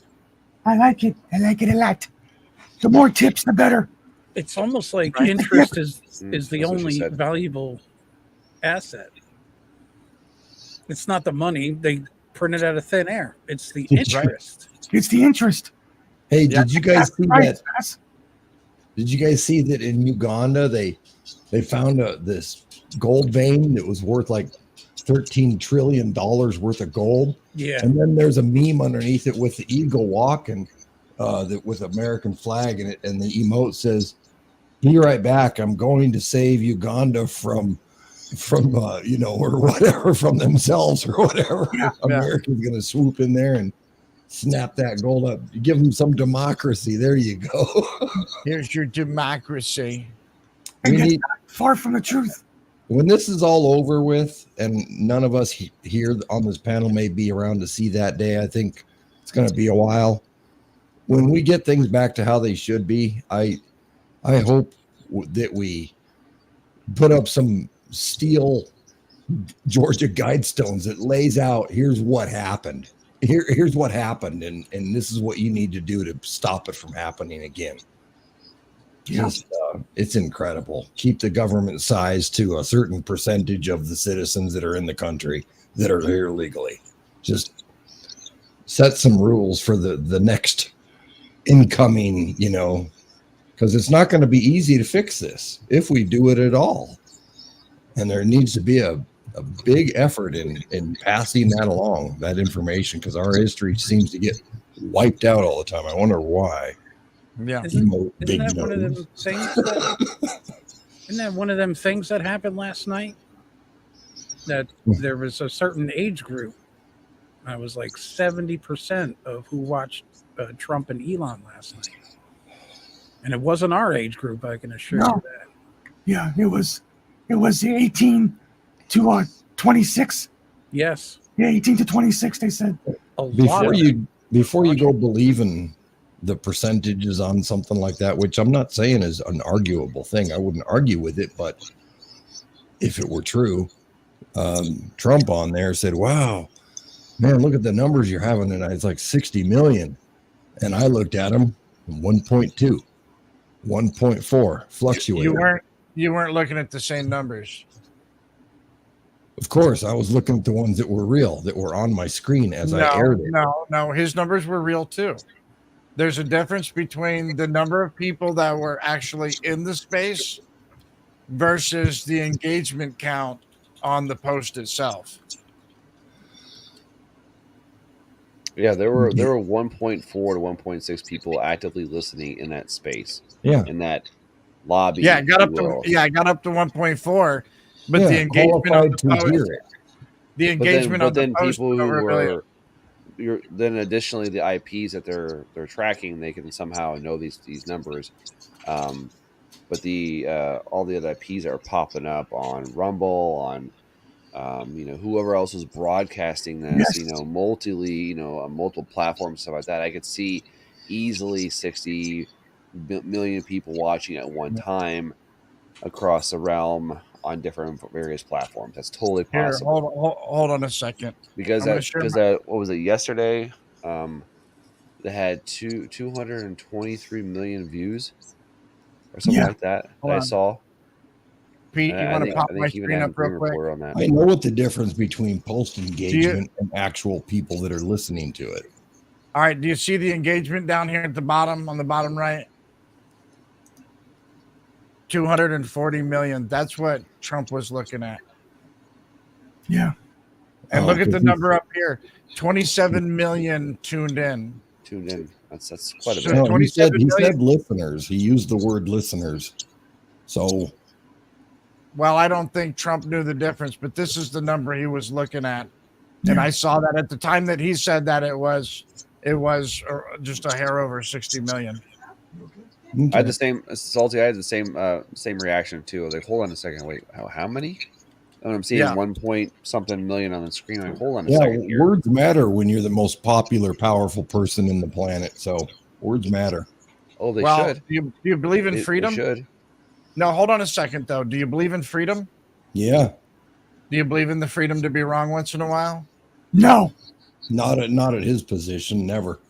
I like it. I like it a lot. The more tips, the better. It's almost like Right. interest is the That's what she only said. valuable asset. It's not the money they printed out of thin air. It's the Right. interest. It's the interest. Hey, did you guys see Right, that? Bass. Did you guys see that in Uganda they found this gold vein that was worth like $13 trillion worth of gold? Yeah. And then there's a meme underneath it with the eagle walking that with American flag in it, and the emote says, "Be right back. I'm going to save Uganda from or whatever, from themselves or whatever." Yeah. America's gonna swoop in there and snap that gold up. You give them some democracy. There you go. Here's your democracy. And We that's need, not far from the truth. when this is all over with, and none of us here on this panel may be around to see that day. I think it's going to be a while. When we get things back to how they should be, I hope that we put up some steel Georgia guidestones that lays out, here's what happened. Here's what happened, and this is what you need to do to stop it from happening again. Yeah. Just it's incredible. Keep the government size to a certain percentage of the citizens that are in the country that are here legally. Just set some rules for the next incoming, because it's not going to be easy to fix this if we do it at all. And there needs to be a big effort in passing that along, that information, because our history seems to get wiped out all the time. I wonder why. Yeah. Isn't Big that one of them nose. things isn't that one of them things that happened last night? That there was a certain age group. I was like 70% of who watched Trump and Elon last night. And it wasn't our age group, I can assure No. you that. Yeah, it was 18 to 26. Yes. Yeah, 18 to 26, they said. A lot Before of you go believing the percentages on something like that, which I'm not saying is an arguable thing. I wouldn't argue with it, but if it were true, Trump on there said, "Wow, man, look at the numbers you're having tonight. It's like 60 million." And I looked at them, 1.2, 1.4, fluctuating. You weren't looking at the same numbers. Of course, I was looking at the ones that were real, that were on my screen as I aired it. No, his numbers were real too. There's a difference between the number of people that were actually in the space versus the engagement count on the post itself. Yeah, there were 1.4 to 1.6 people actively listening in that space. Yeah. In that lobby. Yeah, it got up if you will. to 1.4, but the engagement on qualified the to post, hear it. the engagement on the post people was who over a million. were then additionally the IPs that they're tracking, they can somehow know these numbers. But the all the other IPs that are popping up on Rumble, on whoever else is broadcasting this, Yes. on multiple platforms, stuff like that, I could see easily 60 million people watching at one time across the realm on different various platforms. That's totally Here, possible. hold on a second. Because I'm gonna share what was it yesterday? They had 223 million views or something Yeah. like that. Hold I on. saw. Pete, you I want to think- pop I my think even screen Adam up real Green quick? reported on that. I know what the difference between post engagement and actual people that are listening to it. All right, do you see the engagement down here at the bottom, on the bottom right? 240 million. That's what Trump was looking at. Yeah. And Oh, look at the because he- number up here. 27 million tuned in. Tuned in. That's quite a So bit. No, he 27 said million. listeners. He used the word listeners. So Well, I don't think Trump knew the difference, but this is the number he was looking at. And Yeah. I saw that at the time that he said that it was just a hair over 60 million. I had the same salty. I had the same reaction too. Like, hold on a second. Wait, how many? And I'm seeing 1 point something million on the screen. Like, hold on a second here. Words matter when you're the most popular, powerful person in the planet. So words matter. Oh, they Well, should. do you believe in freedom? They should. No, hold on a second though. Do you believe in freedom? Yeah. Do you believe in the freedom to be wrong once in a while? No. Not at his position. Never.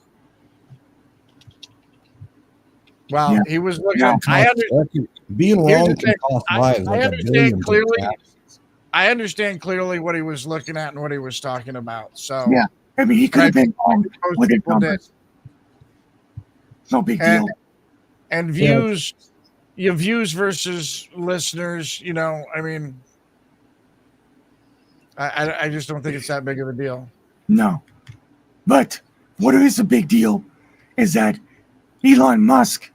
Well, Yeah. he was looking. Yeah. Being Here's wrong the can thing. cost I lives. Like understand clearly. I understand clearly what he was looking at and what he was talking about. So Yeah. I mean, he could have been wrong most with his people did. numbers. No big And- deal. And views, your views versus listeners. You know, I mean, I just don't think it's that big of a deal. No. But what is a big deal is that Elon Musk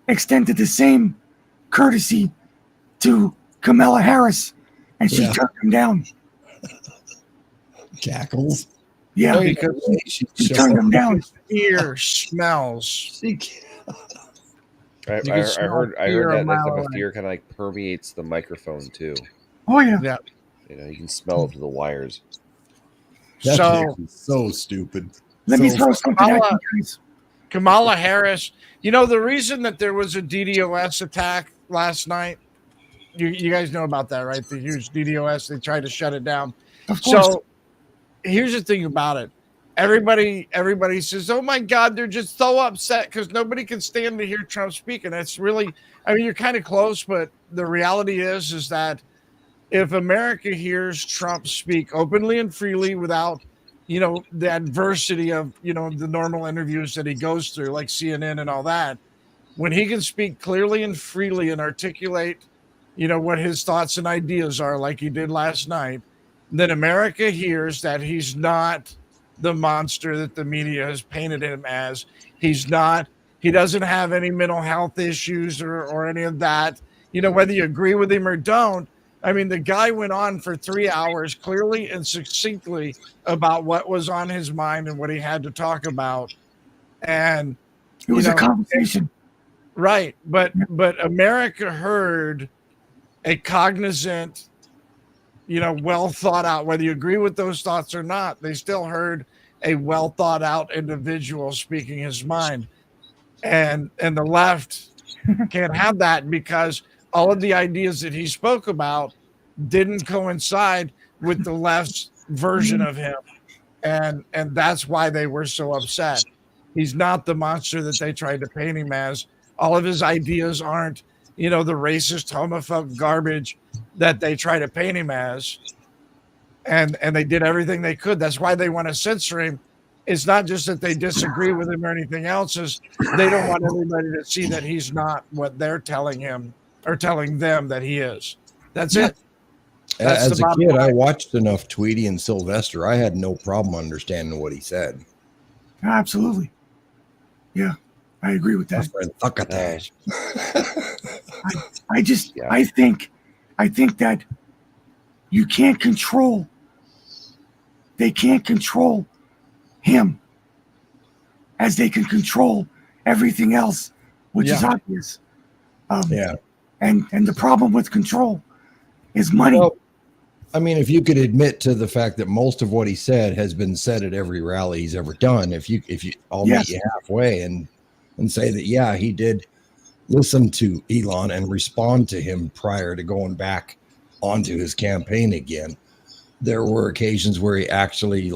extended the same courtesy to Kamala Harris, and she Yeah. turned him down. Cackles. Yeah, Because she turned him down. ear smells. I You can smell heard fear a that mile type of away. fear kind of like permeates the microphone too. Oh yeah. Yeah. You know, you can smell it through the wires. That's So so stupid. Let me So throw something at you guys. Kamala Harris, you know, the reason that there was a DDoS attack last night, you guys know about that, right? The huge DDoS, they tried to shut it down. Of course. So here's the thing about it. Everybody says, oh my God, they're just so upset because nobody can stand to hear Trump speak. And it's really, I mean, you're kind of close, but the reality is that if America hears Trump speak openly and freely without, you know, the adversity of, you know, the normal interviews that he goes through, like CNN and all that, when he can speak clearly and freely and articulate, you know, what his thoughts and ideas are, like he did last night, then America hears that he's not the monster that the media has painted him as. He's not, he doesn't have any mental health issues or any of that. You know, whether you agree with him or don't, I mean, the guy went on for 3 hours clearly and succinctly about what was on his mind and what he had to talk about. And It was you a know, conversation. right. But America heard a cognizant, you know, well thought out, whether you agree with those thoughts or not, they still heard a well thought out individual speaking his mind. And the left can't have that because all of the ideas that he spoke about didn't coincide with the left's version of him. And that's why they were so upset. He's not the monster that they tried to paint him as. All of his ideas aren't, you know, the racist, homophobic garbage that they try to paint him as. And they did everything they could. That's why they want to censor him. It's not just that they disagree with him or anything else. Is they don't want everybody to see that he's not what they're telling him or telling them that he is. That's it. That's As a kid, I watched enough Tweety and Sylvester. I had no problem understanding what he said. Absolutely. Yeah, I agree with that. I think that you can't control. They can't control him as they can control everything else, which is obvious. And the problem with control is money. Well, I mean, if you could admit to the fact that most of what he said has been said at every rally he's ever done, if you I'll meet you halfway and say that, he did listen to Elon and respond to him prior to going back onto his campaign again. There were occasions where he actually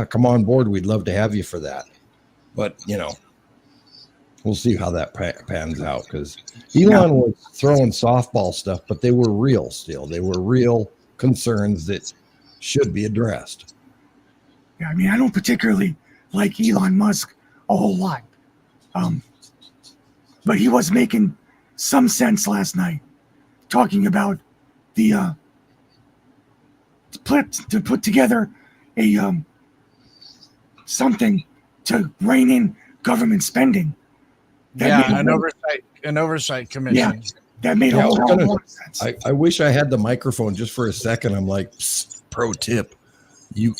come on board. We'd love to have you for that. But, you know, we'll see how that pans out because Elon was throwing softball stuff, but they were real still. They were real concerns that should be addressed. Yeah, I mean, I don't particularly like Elon Musk a whole lot. But he was making some sense last night, talking about the to put together a something to rein in government spending. An oversight commission. Yeah, that made a whole lot more sense. I wish I had the microphone just for a second. I'm like, pro tip.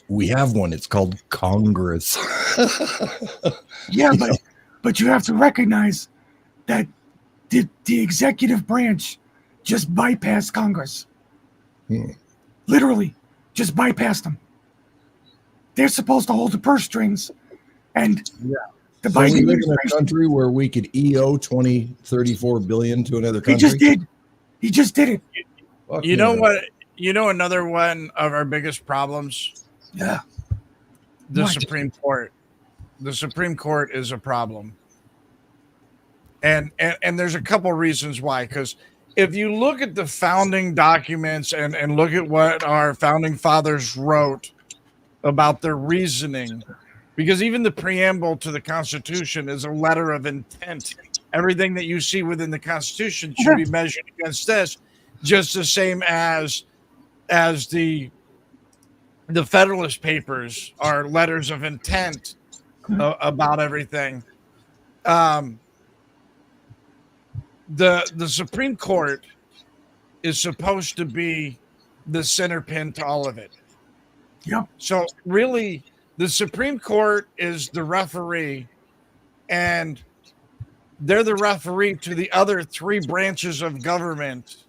We have one. It's called Congress. Yeah, but you have to recognize that the executive branch just bypassed Congress. Literally, just bypassed them. They're supposed to hold the purse strings, and the So Biden we live in a administration, country where we could EO 34 billion to another country. he just did. He just did it. Fuck You know yeah. what? You know another one of our biggest problems? Yeah. The What? Supreme Court. The Supreme Court is a problem. And there's a couple reasons why. Because if you look at the founding documents and look at what our founding fathers wrote about their reasoning, because even the preamble to the Constitution is a letter of intent. Everything that you see within the Constitution should be measured against this, just the same as the Federalist Papers are letters of intent about everything. The Supreme Court is supposed to be the center pin to all of it. Yep. So really, the Supreme Court is the referee, and they're the referee to the other three branches of government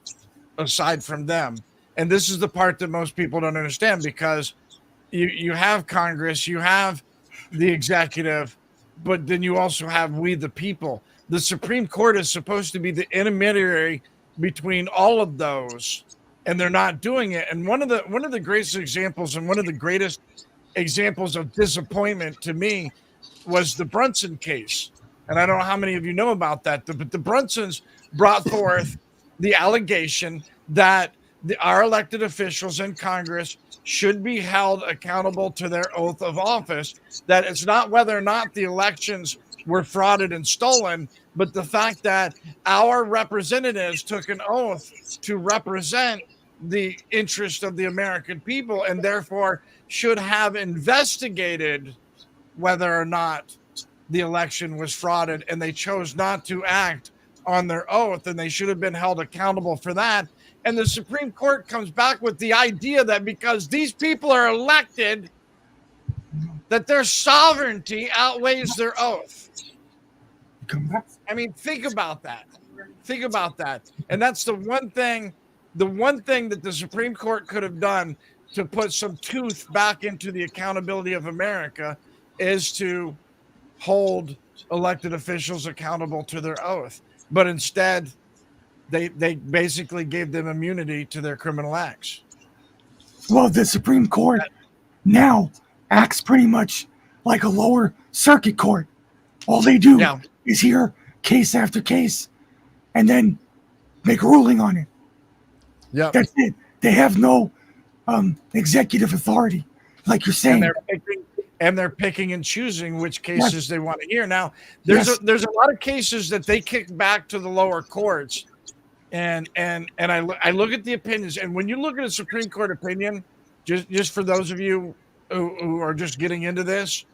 aside from them. And this is the part that most people don't understand, because you have Congress, you have the executive, but then you also have we the people. The Supreme Court is supposed to be the intermediary between all of those, and they're not doing it. And one of the greatest examples, and one of the greatest examples of disappointment to me, was the Brunson case. And I don't know how many of you know about that, but the Brunsons brought forth the allegation that our elected officials in Congress should be held accountable to their oath of office, that it's not whether or not the elections were frauded and stolen, but the fact that our representatives took an oath to represent the interest of the American people, and therefore should have investigated whether or not the election was frauded, and they chose not to act on their oath, and they should have been held accountable for that. And the Supreme Court comes back with the idea that because these people are elected, that their sovereignty outweighs their oath. I mean, think about that. Think about that. And that's the one thing that the Supreme Court could have done to put some tooth back into the accountability of America, is to hold elected officials accountable to their oath. But instead, they basically gave them immunity to their criminal acts. Well, the Supreme Court now acts pretty much like a lower circuit court. All they do is hear case after case and then make a ruling on it. Yeah, that's it. They have no executive authority, like you're saying. And they're picking and choosing which cases they want to hear. Now, there's a lot of cases that they kick back to the lower courts, and I look at the opinions, and when you look at a Supreme Court opinion, just for those of you who are just getting into this,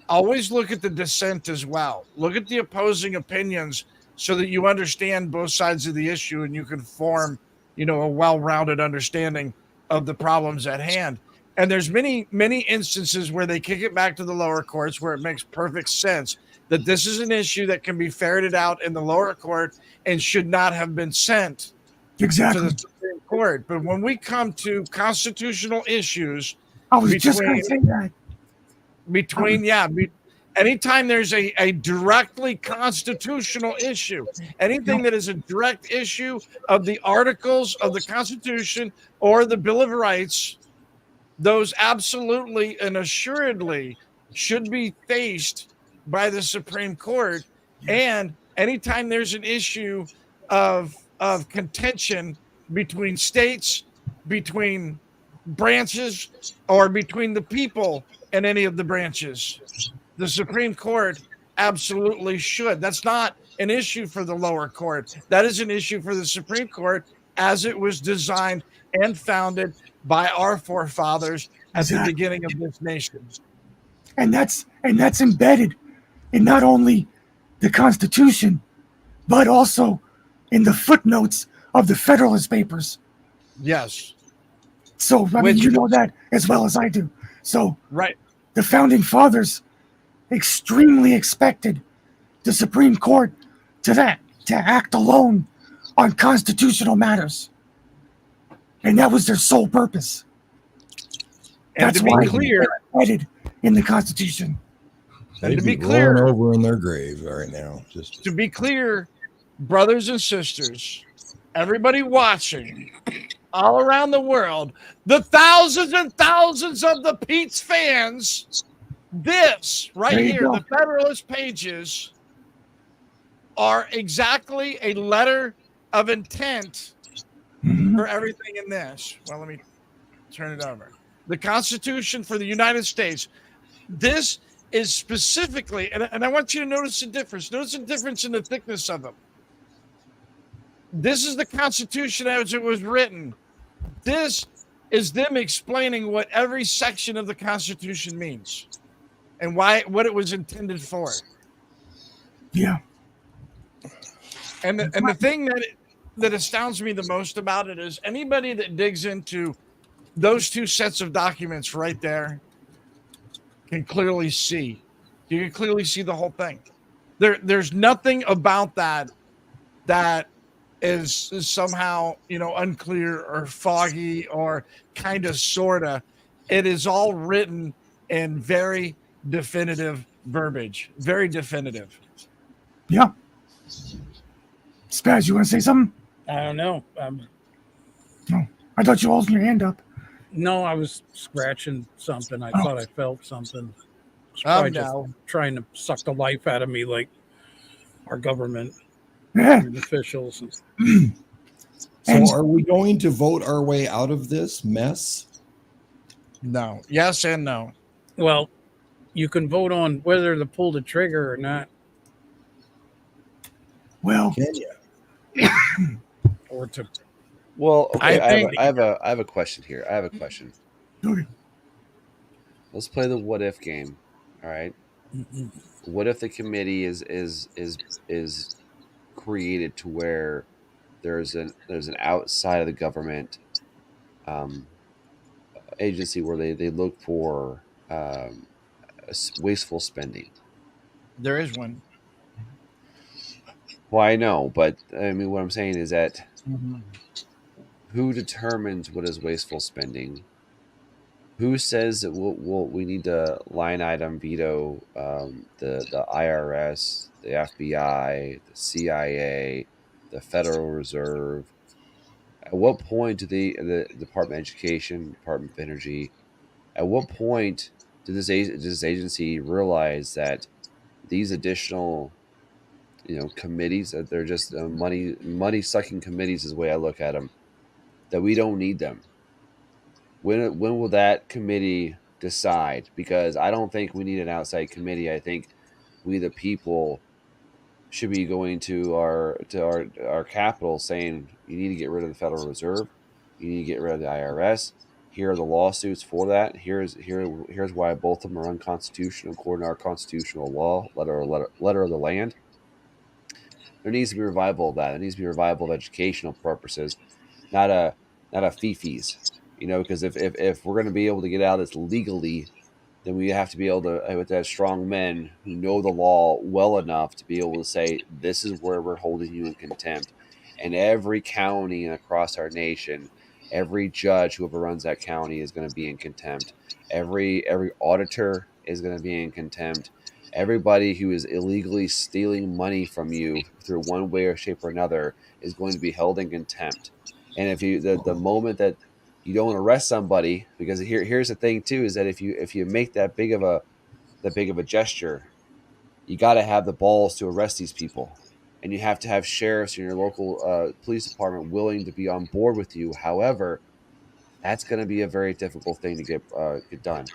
always look at the dissent as well. Look at the opposing opinions so that you understand both sides of the issue, and you can form, a well-rounded understanding of the problems at hand. And there's many, many instances where they kick it back to the lower courts, where it makes perfect sense that this is an issue that can be ferreted out in the lower court and should not have been sent to the Supreme Court. But when we come to constitutional issues, I was just going to say that. Anytime there's a directly constitutional issue, anything that is a direct issue of the articles of the Constitution or the Bill of Rights, those absolutely and assuredly should be faced by the Supreme Court. And anytime there's an issue of contention between states, between branches, or between the people and any of the branches, the Supreme Court absolutely should. That's not an issue for the lower court. That is an issue for the Supreme Court, as it was designed and founded by our forefathers at the beginning of this nation. And that's embedded in not only the Constitution, but also in the footnotes of the Federalist Papers. Yes. So, you know that as well as I do. So, the founding fathers extremely expected the Supreme Court to to act alone on constitutional matters. And that was their sole purpose. And That's to be why clear, they're embedded in the Constitution. And They'd to be be rolling clear- over in their graves right now. Just to be clear, brothers and sisters, everybody watching all around the world, the thousands and thousands of the Pete's fans, this right There you here, go. the Federalist Pages, are exactly a letter of intent Mhm. for everything in this. Well, let me turn it over. The Constitution for the United States. This is specifically, and I want you to notice the difference. Notice the difference in the thickness of them. This is the Constitution as it was written. This is them explaining what every section of the Constitution means and what it was intended for. Yeah. And the thing that astounds me the most about it is anybody that digs into those two sets of documents right there can clearly see. You can clearly see the whole thing. There's nothing about that is somehow, unclear or foggy or kind of sorta. It is all written in very definitive verbiage. Very definitive. Yeah. Spaz, you want to say something? I don't know. I thought you were holding your hand up. No, I was scratching something. I thought I felt something. It's probably just trying to suck the life out of me, like our government Yeah. and officials. so, are we going to vote our way out of this mess? No. Yes and no. Well, you can vote on whether to pull the trigger or not, Well, Can you? or to. Well, okay, I think- I have a question here. I have a question. okay. Let's play the what if game. All right. What if the committee is created to where there's an outside of the government agency where they look for wasteful spending. There is one. Well, I know, but I mean, what I'm saying is that who determines what is wasteful spending? Who says that we need to line item veto the IRS, the FBI, the CIA, the Federal Reserve? At what point do the Department of Education, Department of Energy, at what point does this agency realize that these additional committees, that they're just money sucking committees is the way I look at them, that we don't need them? When will that committee decide? Because I don't think we need an outside committee. I think we the people should be going to our capital saying you need to get rid of the Federal Reserve, you need to get rid of the IRS. Here are the lawsuits for that. Here's why both of them are unconstitutional according to our constitutional law, letter of the land. There needs to be a revival of that. There needs to be a revival of educational purposes, not a fifis. Because if we're going to be able to get out of this legally, then we have to be able to have strong men who know the law well enough to be able to say, this is where we're holding you in contempt. And every county across our nation, every judge, whoever runs that county, is going to be in contempt. Every auditor is going to be in contempt. Everybody who is illegally stealing money from you through one way or shape or another is going to be held in contempt. And if you the moment that you don't arrest somebody, because here's the thing too, is that if you make that big of a gesture, you got to have the balls to arrest these people, and you have to have sheriffs in your local police department willing to be on board with you. However, that's going to be a very difficult thing to get done.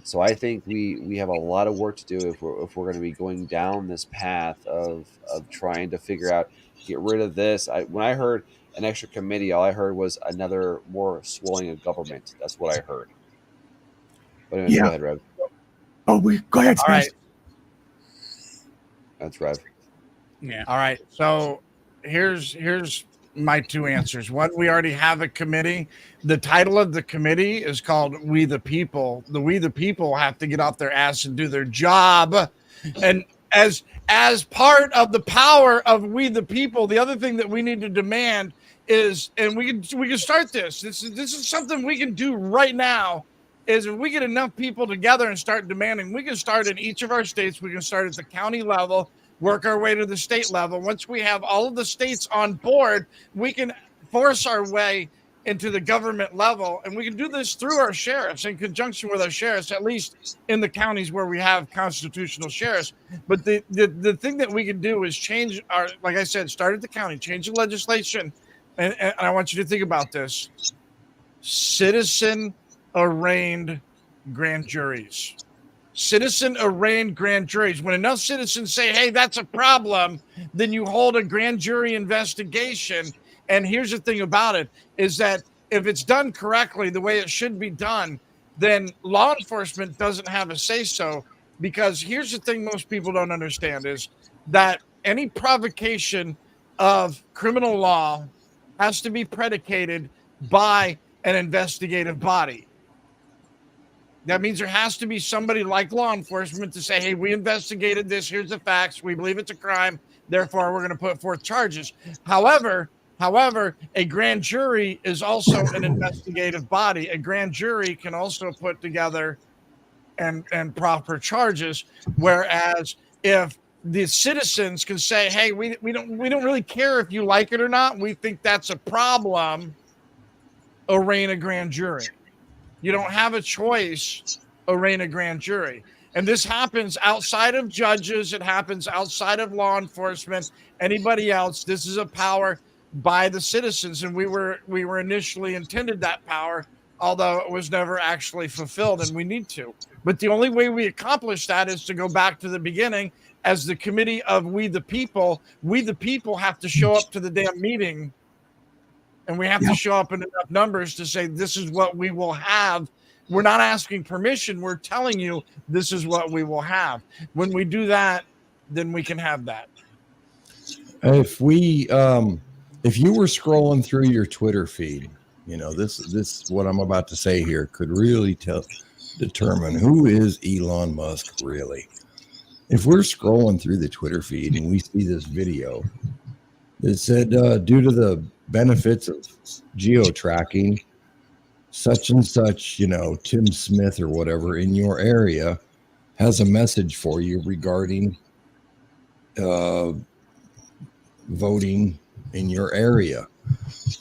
So I think we have a lot of work to do if we're going to be going down this path of trying to figure out, get rid of this. When I heard an extra committee, all I heard was another more swelling of government. That's what I heard. But anyways, Yeah. go ahead, Rev. Go ahead, Spaz. All right. That's Rev. Yeah. All right. So here's my two answers. One, we already have a committee. The title of the committee is called We the People. The We the People have to get off their ass and do their job. And as part of the power of we the people, the other thing that we need to demand is, and we can start this. This is something we can do right now. Is if we get enough people together and start demanding, we can start in each of our states. We can start at the county level, work our way to the state level. Once we have all of the states on board, we can force our way into the government level, and we can do this through our sheriffs in conjunction with our sheriffs, at least in the counties where we have constitutional sheriffs. But the thing that we can do is change our, like I said, start at the county, change the legislation, and I want you to think about this: citizen arraigned grand juries. Citizen arraigned grand juries. When enough citizens say, hey, that's a problem, then you hold a grand jury investigation. And here's the thing about it is that if it's done correctly, the way it should be done, then law enforcement doesn't have a say-so. Because here's the thing most people don't understand is that any provocation of criminal law has to be predicated by an investigative body. That means there has to be somebody like law enforcement to say, hey, we investigated this. Here's the facts. We believe it's a crime. Therefore, we're going to put forth charges. However, a grand jury is also an investigative body. A grand jury can also put together and proper charges. Whereas if the citizens can say, hey, we don't really care if you like it or not. We think that's a problem. Arraign a grand jury. You don't have a choice. Arraign a grand jury. And this happens outside of judges. It happens outside of law enforcement. Anybody else. This is a power by the citizens, and we were initially intended that power, although it was never actually fulfilled, and we need to. But the only way we accomplish that is to go back to the beginning as the committee of we the people. We the people have to show up to the damn meeting, and we have to show up in enough numbers to say this is what we will have. We're not asking permission. We're telling you this is what we will have. When we do that, then we can have that. If you were scrolling through your Twitter feed, you know, this what I'm about to say here could really determine who is Elon Musk really. If we're scrolling through the Twitter feed and we see this video that said, due to the benefits of geo-tracking, such and such, you know, Tim Smith or whatever in your area has a message for you regarding voting in your area.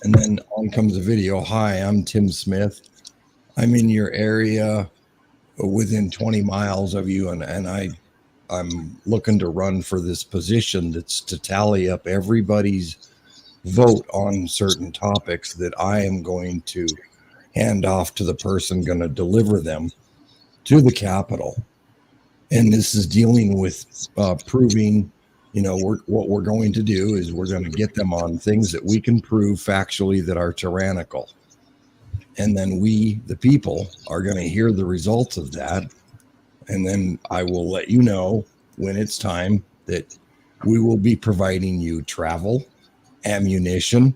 And then on comes a video. Hi, I'm Tim Smith. I'm in your area within 20 miles of you, and I'm looking to run for this position that's to tally up everybody's vote on certain topics that I am going to hand off to the person going to deliver them to the Capitol. And this is dealing with proving, you know, what we're going to do is we're going to get them on things that we can prove factually that are tyrannical. And then we, the people, are going to hear the results of that. And then I will let you know when it's time that we will be providing you travel, ammunition,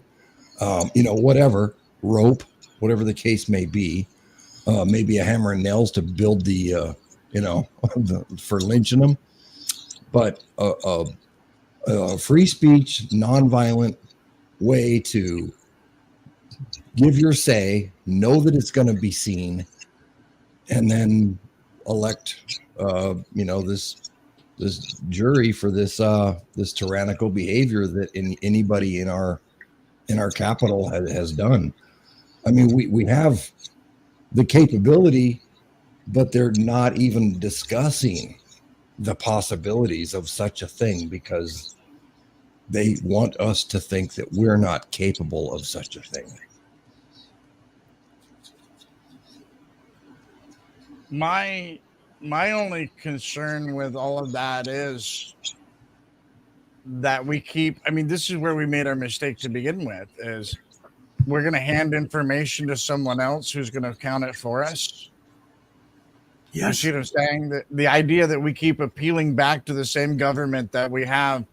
you know, whatever, rope, whatever the case may be, maybe a hammer and nails to build the, you know, for lynching them. But a free speech, nonviolent way to give your say, know that it's going to be seen, and then elect, you know, this jury for this tyrannical behavior that anybody in our capital has done. I mean, we have the capability, but they're not even discussing the possibilities of such a thing because they want us to think that we're not capable of such a thing. My only concern with all of that is that we keep, I mean, this is where we made our mistake to begin with, is we're going to hand information to someone else who's going to count it for us. Yes. You see what I'm saying? That the idea that we keep appealing back to the same government that we have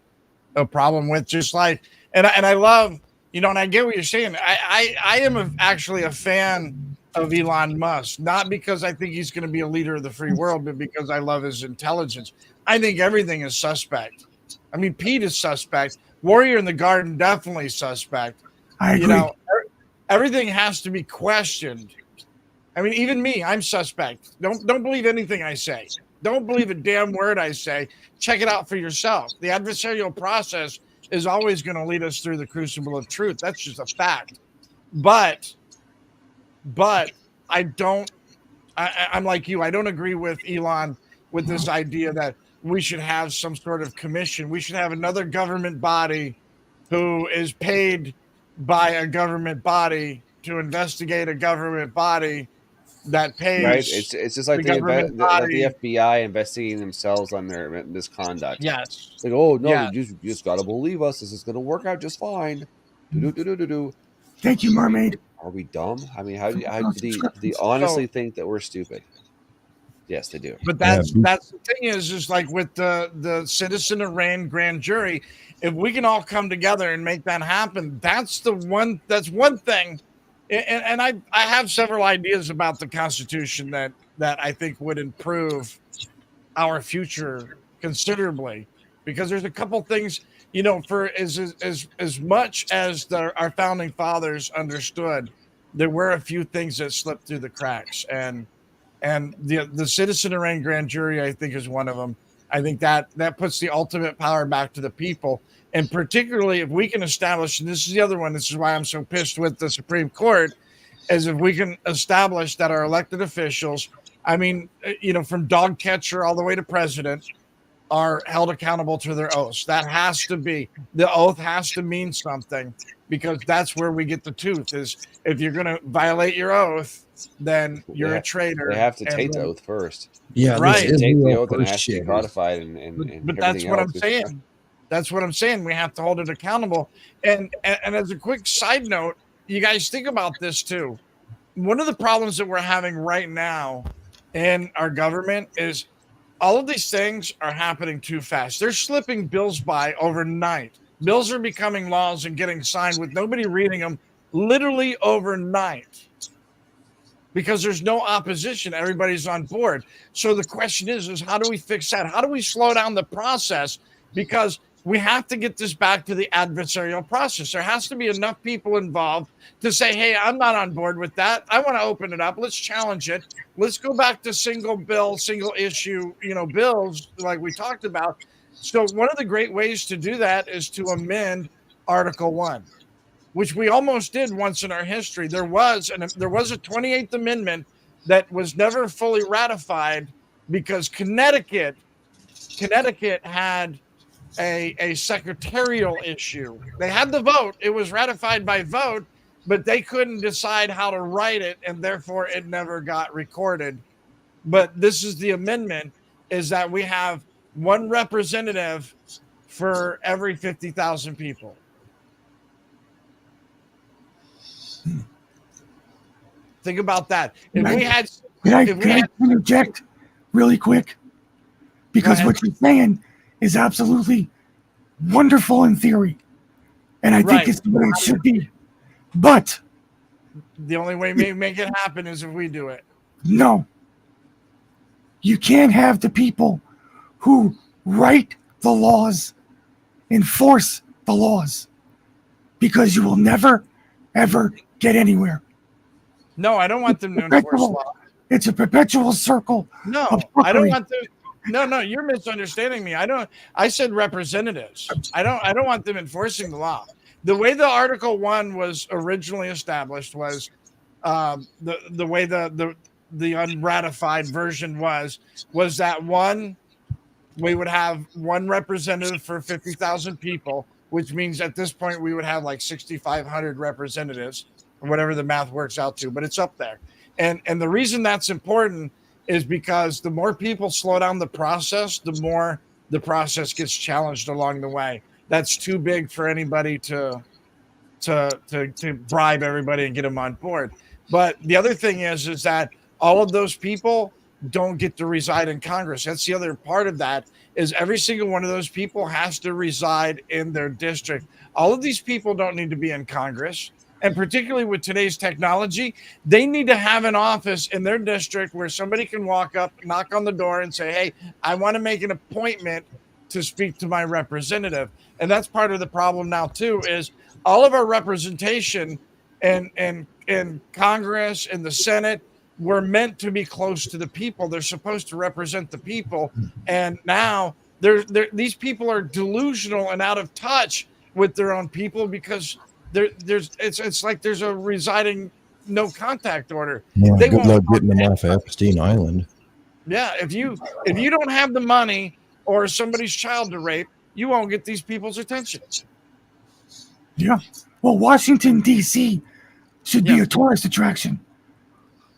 a problem with, just like, and I love, you know, and I get what you're saying. I am actually a fan of Elon Musk, not because I think he's going to be a leader of the free world, but because I love his intelligence. I think everything is suspect. I mean, Pete is suspect. Warrior in the Garden, definitely suspect. I agree. You know, everything has to be questioned. I mean, even me, I'm suspect. Don't believe anything I say. Don't believe a damn word I say. Check it out for yourself. The adversarial process is always going to lead us through the crucible of truth. That's just a fact. But I don't. I'm like you. I don't agree with Elon with this idea that we should have some sort of commission. We should have another government body who is paid by a government body to investigate a government body that pays. Right? It's just like the government body. the FBI investigating themselves on their misconduct. Yes. It's like, oh no, Yes. you just gotta believe us. This is gonna work out just fine. Do. Thank you, Mermaid. Are we dumb? I mean, how do they honestly think that we're stupid? Yes, they do. But that's the thing is like with the citizen arraigned grand jury, if we can all come together and make that happen, that's one thing. And I have several ideas about the Constitution that I think would improve our future considerably, because there's a couple things, you know, for as much as our founding fathers understood, there were a few things that slipped through the cracks, and the citizen arraigned grand jury, I think, is one of them. I think that puts the ultimate power back to the people. And particularly if we can establish, and this is the other one, this is why I'm so pissed with the Supreme Court, is if we can establish that our elected officials, I mean, you know, from dog catcher all the way to president, are held accountable to their oaths. That has to be, the oath has to mean something, because that's where we get the tooth, is if you're going to violate your oath, then you're a traitor. They have to take the oth first. Yeah, right. Take the oath and it has to be codified but that's what I'm saying. That's what I'm saying. We have to hold it accountable. And as a quick side note, you guys think about this too. One of the problems that we're having right now in our government is all of these things are happening too fast. They're slipping bills by overnight. Bills are becoming laws and getting signed with nobody reading them literally overnight, because there's no opposition. Everybody's on board. So the question is how do we fix that? How do we slow down the process? Because we have to get this back to the adversarial process. There has to be enough people involved to say, hey, I'm not on board with that. I want to open it up. Let's challenge it. Let's go back to single bill, single issue, you know, bills like we talked about. So one of the great ways to do that is to amend Article 1, which we almost did once in our history. There was a 28th Amendment that was never fully ratified because Connecticut had a secretarial issue. They had the vote. It was ratified by vote, but they couldn't decide how to write it, and therefore it never got recorded. But this is the amendment, is that we have one representative for every 50,000 people. Think about that. If we had, can I interject really quick? Because what you're saying is absolutely wonderful in theory, and I think it's the way it should be. But the only way we make it happen is if we do it. No, you can't have the people who write the laws enforce the laws, because you will never, ever get anywhere. No, I don't want them to enforce law. It's a perpetual circle. No, I don't want them. No, you're misunderstanding me. I said representatives. I don't want them enforcing the law. The way the Article 1 was originally established was the way the unratified version was that we would have one representative for 50,000 people, which means at this point we would have like 6,500 representatives, or whatever the math works out to, but it's up there. And the reason that's important is because the more people slow down the process, the more the process gets challenged along the way. That's too big for anybody to bribe everybody and get them on board. But the other thing is that all of those people don't get to reside in Congress. That's the other part of that, is every single one of those people has to reside in their district. All of these people don't need to be in Congress. And particularly with today's technology, they need to have an office in their district where somebody can walk up, knock on the door, and say, "Hey, I want to make an appointment to speak to my representative." And that's part of the problem now too, is all of our representation in Congress and the Senate were meant to be close to the people. They're supposed to represent the people. And now these people are delusional and out of touch with their own people because it's like there's a residing no contact order. Yeah, They good won't luck talk getting to them off Epstein Island. Yeah, if you don't have the money or somebody's child to rape, you won't get these people's attention. Yeah. Well, Washington, D.C. should be a tourist attraction,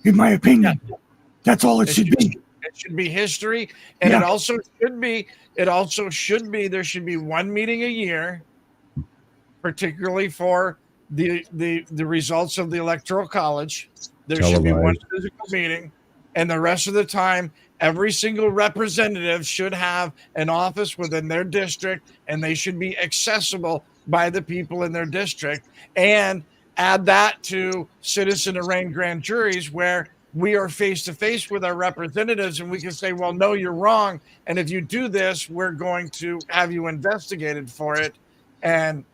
in my opinion. Yeah. That's all it should be. It should be history, and it also should be there should be one meeting a year, particularly for the results of the Electoral College. There should be one physical meeting, and the rest of the time, every single representative should have an office within their district, and they should be accessible by the people in their district. And add that to citizen arraigned grand juries where we are face to face with our representatives and we can say, well, no, you're wrong. And if you do this, we're going to have you investigated for it. And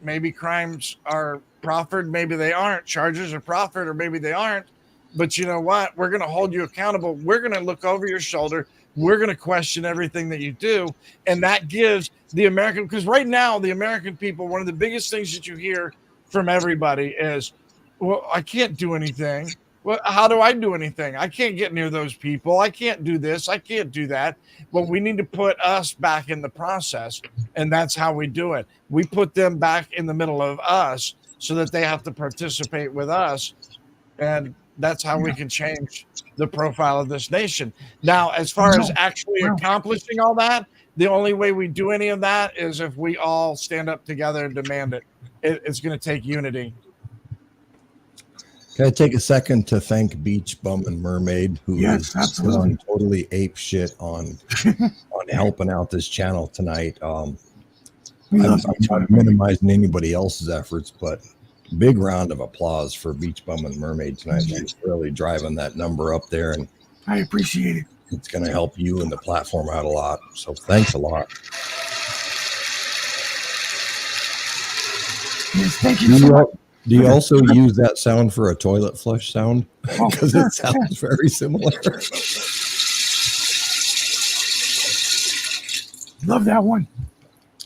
maybe crimes are proffered, maybe they aren't. Charges are proffered, or maybe they aren't. But you know what? We're going to hold you accountable. We're going to look over your shoulder. We're going to question everything that you do. And that gives the American, because right now, the American people, one of the biggest things that you hear from everybody is, well, I can't do anything. Well, how do I do anything? I can't get near those people. I can't do this. I can't do that. Well, we need to put us back in the process. And that's how we do it. We put them back in the middle of us so that they have to participate with us. And that's how we can change the profile of this nation. Now, as far as actually accomplishing all that, the only way we do any of that is if we all stand up together and demand it. It's going to take unity. Can I take a second to thank Beach Bum and Mermaid, who is going totally ape shit on helping out this channel tonight. I'm not minimizing anybody else's efforts, but big round of applause for Beach Bum and Mermaid tonight. She's really driving that number up there, and I appreciate it. It's going to help you and the platform out a lot. So thanks a lot. Yes, thank you so much. Do you also use that sound for a toilet flush sound? Because it sounds very similar. Love that one.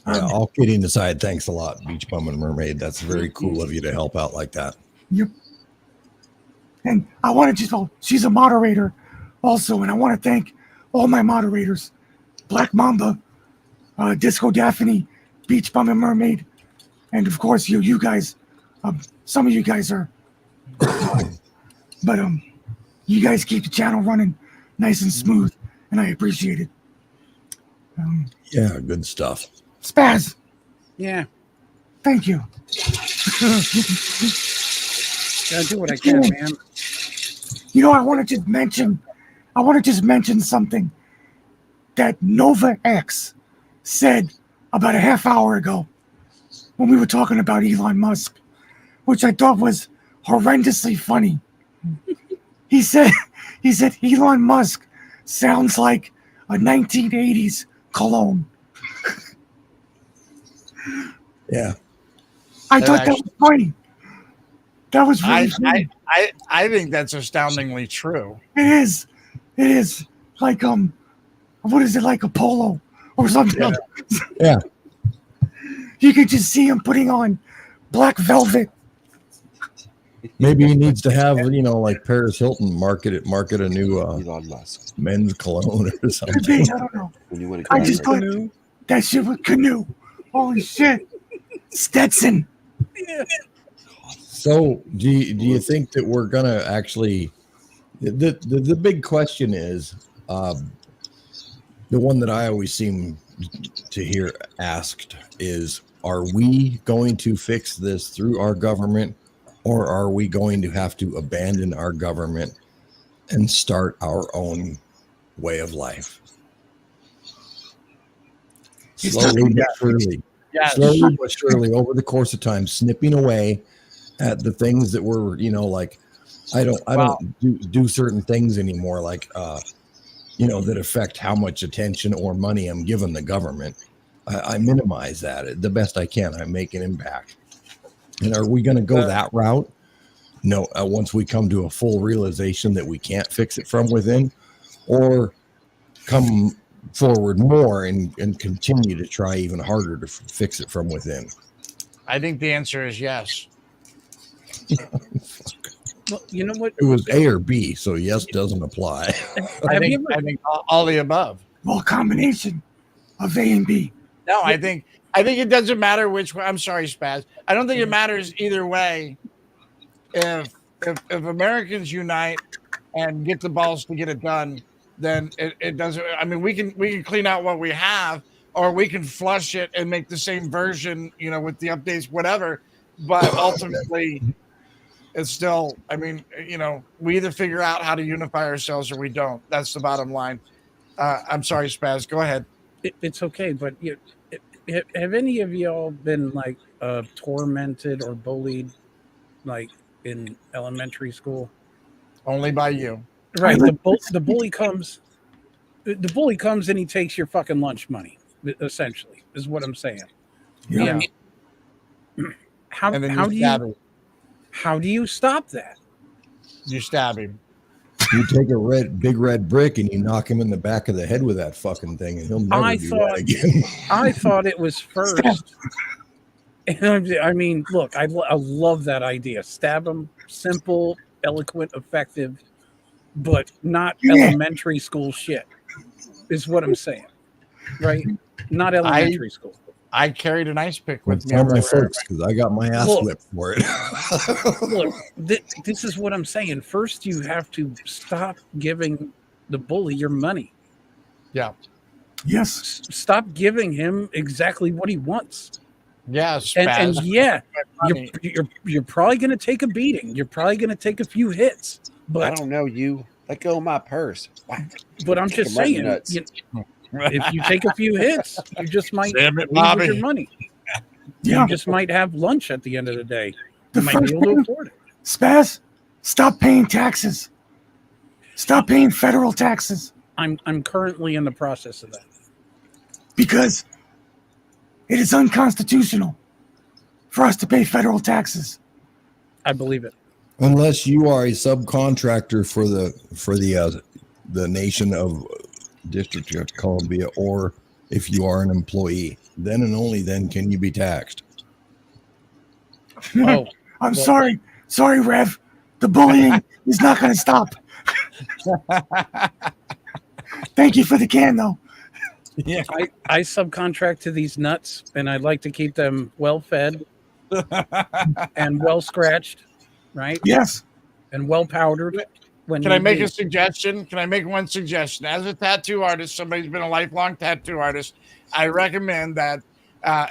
Yeah, all kidding aside, thanks a lot, Beach Bum and Mermaid. That's very cool of you to help out like that. Yep. And I want to just, she's a moderator also, and I want to thank all my moderators, Black Mamba, Disco Daphne, Beach Bum and Mermaid, and of course you guys. Some of you guys are, but you guys keep the channel running nice and smooth, and I appreciate it. Yeah, good stuff. Spaz. Yeah. Thank you. Gotta do what I can, man. You know, I want to just mention something that Nova X said about a half hour ago when we were talking about Elon Musk, which I thought was horrendously funny. He said Elon Musk sounds like a 1980s cologne. Yeah. I thought that was funny. That was really funny. I think that's astoundingly true. It is like what is it, like a polo or something? Yeah. You could just see him putting on black velvet. Maybe he needs to have, like Paris Hilton market a new Elon Musk men's cologne or something. Could be, I don't know. I just thought that shit was Canoe. Holy shit. Stetson. Yeah. So do you think that we're gonna actually the big question is the one that I always seem to hear asked is, are we going to fix this through our government, or are we going to have to abandon our government and start our own way of life? Slowly but surely over the course of time, snipping away at the things that were, like I don't do certain things anymore, like that affect how much attention or money I'm giving the government. I minimize that the best I can. I make an impact. And are we going to go that route? No. Once we come to a full realization that we can't fix it from within, or come forward more and continue to try even harder to fix it from within? I think the answer is yes. Well, you know what? It was A or B, so yes doesn't apply. I think all the above. Well, a combination of A and B. No, I think it doesn't matter which way. I'm sorry, Spaz. I don't think it matters either way. If Americans unite and get the balls to get it done, then it doesn't. I mean, we can clean out what we have, or we can flush it and make the same version, with the updates, whatever. But ultimately, it's still. I mean, we either figure out how to unify ourselves or we don't. That's the bottom line. I'm sorry, Spaz. Go ahead. It's okay, but have any of y'all been like tormented or bullied, like in elementary school? Only by you. Right. The bully comes. The bully comes and he takes your fucking lunch money. Essentially, is what I'm saying. Yeah. How do you stop that? You stab him. You take a big red brick and you knock him in the back of the head with that fucking thing, and he'll never do that again. I thought it was first. And I mean, look, I love that idea. Stab him, simple, eloquent, effective, but not elementary school shit, is what I'm saying. Right? Not elementary school. I carried an ice pick with me. Tell my folks, because I got my ass whipped for it. Look, this is what I'm saying. First, you have to stop giving the bully your money. Yeah. Yes. Stop giving him exactly what he wants. Yes. And yeah, you're probably going to take a beating. You're probably going to take a few hits. But I don't know you. Let go of my purse. But I'm just saying, if you take a few hits, you just might leave with your money. Yeah. You just might have lunch at the end of the day. You might be able to afford it. Spaz, stop paying taxes. Stop paying federal taxes. I'm currently in the process of that. Because it is unconstitutional for us to pay federal taxes. I believe it. Unless you are a subcontractor for the nation of District of Columbia, or if you are an employee, then and only then can you be taxed. Oh, I'm sorry, Rev. The bullying is not going to stop. Thank you for the can, though. Yeah, I subcontract to these nuts, and I'd like to keep them well fed and well scratched, right? Yes. And well powdered. Can I make a suggestion? Can I make one suggestion? As a tattoo artist, somebody who's been a lifelong tattoo artist, I recommend that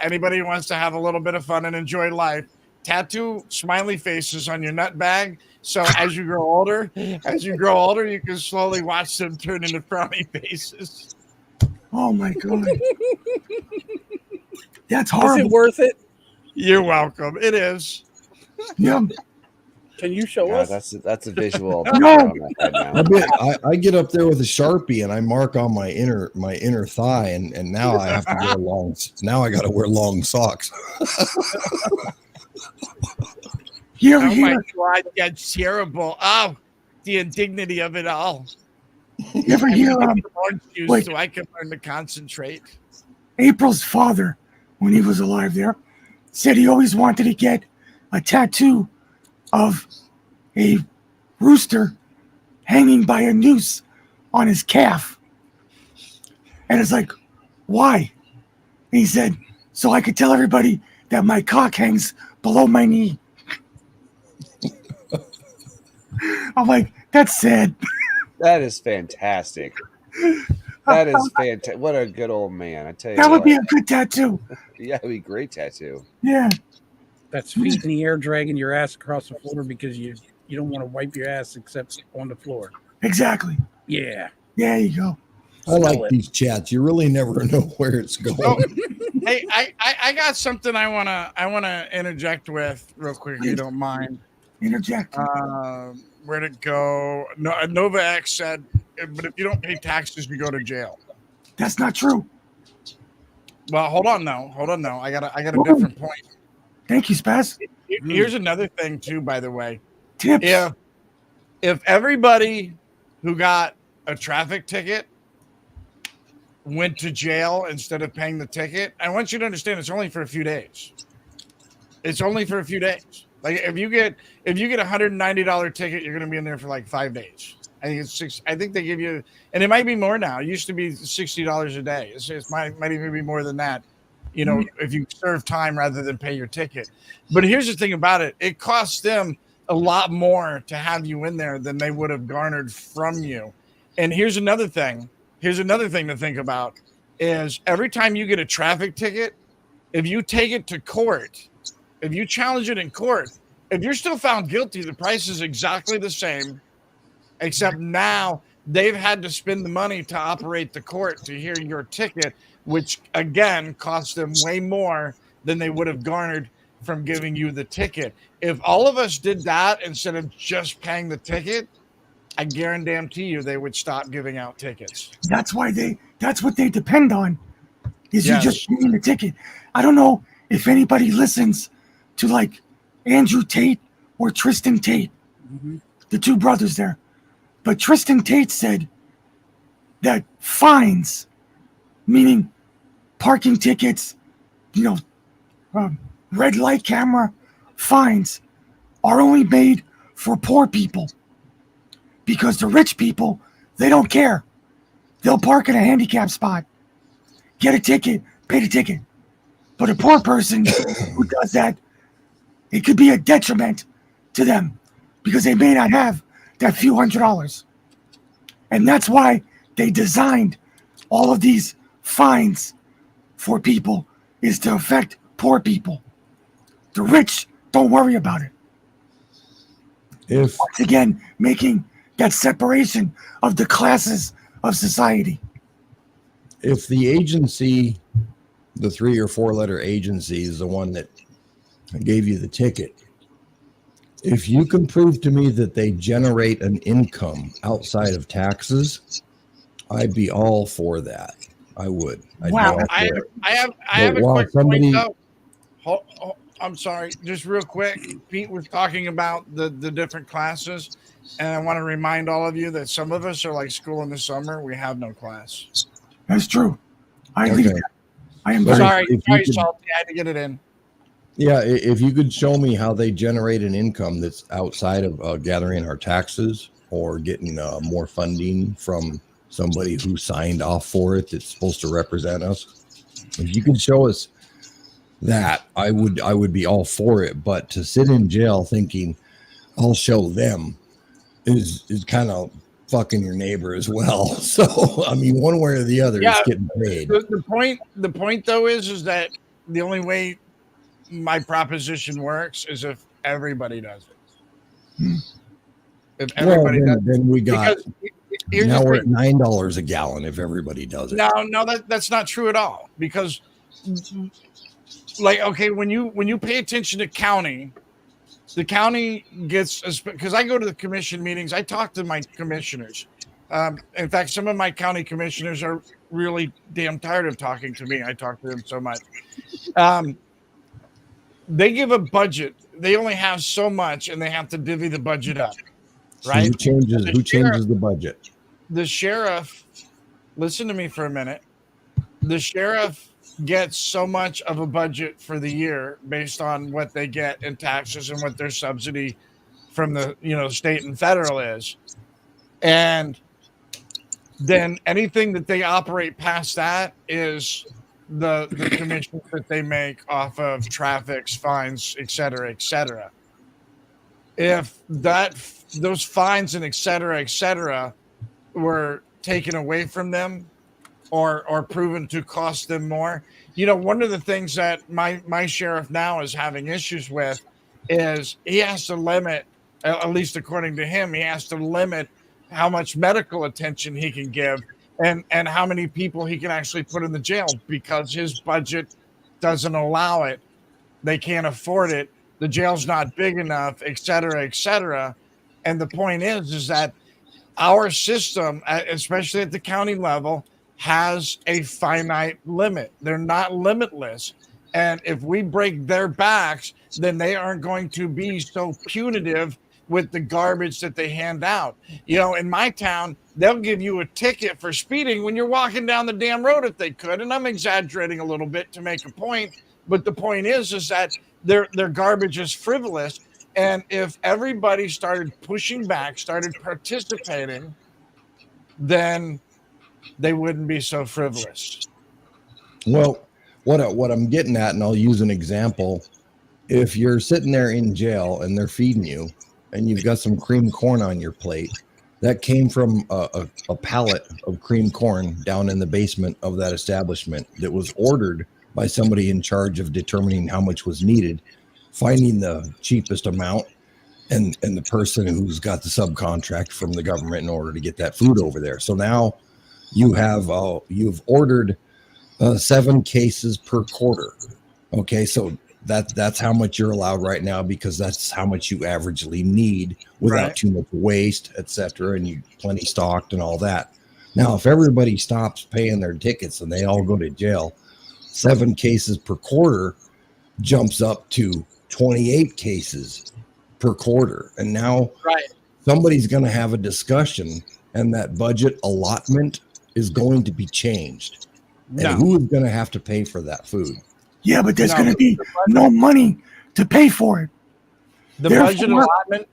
anybody who wants to have a little bit of fun and enjoy life, tattoo smiley faces on your nut bag. So as you grow older, you can slowly watch them turn into frowny faces. Oh my God. That's horrible. Is it worth it? You're welcome. It is. Yeah. Can you show God, us? that's a visual. No. I get up there with a Sharpie and I mark on my inner thigh, and now I have to wear long. Now I got to wear long socks. You ever Oh my hear? God, that's terrible. Oh, the indignity of it all. You ever hear? Orange juice wait. so I can learn to concentrate. April's father, when he was alive, there said he always wanted to get a tattoo of a rooster hanging by a noose on his calf. And it's like, why? And he said, so I could tell everybody that my cock hangs below my knee. I'm like, that's sad. That is fantastic. That is fantastic. What a good old man. I tell you. That would what. be a good tattoo. Yeah, it'd be a great tattoo. Yeah. That's feet in the air, dragging your ass across the floor because you don't want to wipe your ass except on the floor. Exactly. Yeah. There you go. I like these chats. You really never know where it's going. Hey, I got something I wanna interject with real quick if you don't mind. Interject. Where'd it go? No, Nova X said, but if you don't pay taxes, you go to jail. That's not true. Well, hold on now. I got a Whoa. different point. Thank you, Spaz. Here's another thing too, by the way. Tips. If everybody who got a traffic ticket went to jail instead of paying the ticket, I want you to understand it's only for a few days. It's only for a few days. Like if you get $190 ticket, you're going to be in there for like 5 days. I think it's six. I think they give you, and it might be more now. It used to be $60 a day. It might even be more than that. You know, if you serve time rather than pay your ticket. But here's the thing about it: it costs them a lot more to have you in there than they would have garnered from you. And here's another thing. Here's another thing to think about: is every time you get a traffic ticket, if you take it to court, if you challenge it in court, if you're still found guilty, the price is exactly the same. Except now they've had to spend the money to operate the court to hear your ticket, which again costs them way more than they would have garnered from giving you the ticket. If all of us did that instead of just paying the ticket, I guarantee you they would stop giving out tickets. That's what they depend on. Is Yes. you just paying the ticket. I don't know if anybody listens to like Andrew Tate or Tristan Tate, the two brothers there. But Tristan Tate said that fines, meaning parking tickets, red light camera fines, are only made for poor people. Because the rich people, they don't care. They'll park in a handicap spot, get a ticket, pay the ticket. But a poor person who does that, it could be a detriment to them because they may not have that few $100s. And that's why they designed all of these fines for people, is to affect poor people. The rich don't worry about it. If Once again, making that separation of the classes of society. if the agency, the 3 or 4 letter agency, is the one that gave you the ticket, if you can prove to me that they generate an income outside of taxes, I'd be all for that. I would. I'd Wow. be all I for it. have a Well, quick somebody- point though. I'm sorry, just real quick. Pete was talking about the different classes, and I want to remind all of you that some of us are like school in the summer. We have no class. That's true. I agree. Okay. I am But very Sorry, if you sorry, could- Salty. I had to get it in. Yeah, if you could show me how they generate an income that's outside of gathering our taxes or getting more funding from somebody who signed off for it that's supposed to represent us, if you could show us that, I would be all for it. But to sit in jail thinking I'll show them is kind of fucking your neighbor as well. So I mean, one way or the other, Yeah. it's getting paid. The point though is that the only way my proposition works is if everybody does it. If Well, everybody does then we got because here's now the we're thing. at $9 a gallon if everybody does it. No, that's not true at all. Because, like, okay, when you pay attention to county, the county gets, because I go to the commission meetings, I talk to my commissioners. In fact, some of my county commissioners are really damn tired of talking to me. I talk to them so much. They give a budget. They only have so much, and they have to divvy the budget up. So Right? who changes the budget? The sheriff, listen to me for a minute. The sheriff gets so much of a budget for the year based on what they get in taxes and what their subsidy from the state and federal is. And then anything that they operate past that is the commission that they make off of traffics, fines, et cetera, if those fines and et cetera were taken away from them or proven to cost them more, one of the things that my sheriff now is having issues with is he has to limit, at least according to him, he has to limit how much medical attention he can give and how many people he can actually put in the jail because his budget doesn't allow it. They can't afford it. The jail's not big enough, et cetera, et cetera. And the point is that our system, especially at the county level, has a finite limit. They're not limitless. And if we break their backs, then they aren't going to be so punitive with the garbage that they hand out. You know, in my town, they'll give you a ticket for speeding when you're walking down the damn road if they could. And I'm exaggerating a little bit to make a point. But the point is that their garbage is frivolous. And if everybody started pushing back, started participating, then they wouldn't be so frivolous. Well, what I'm getting at, and I'll use an example. If you're sitting there in jail and they're feeding you and you've got some cream corn on your plate, that came from a pallet of cream corn down in the basement of that establishment that was ordered by somebody in charge of determining how much was needed, finding the cheapest amount, and the person who's got the subcontract from the government in order to get that food over there. So now you've ordered 7 cases per quarter. Okay, so that's how much you're allowed right now, because that's how much you averagely need without too much waste, etc., and you plenty stocked and all that. Now, if everybody stops paying their tickets and they all go to jail, 7 cases per quarter jumps up to 28 cases per quarter. And now somebody's going to have a discussion, and that budget allotment is going to be changed. And who is going to have to pay for that food? Yeah, but there's going to be no money to pay for it. The budget allotment,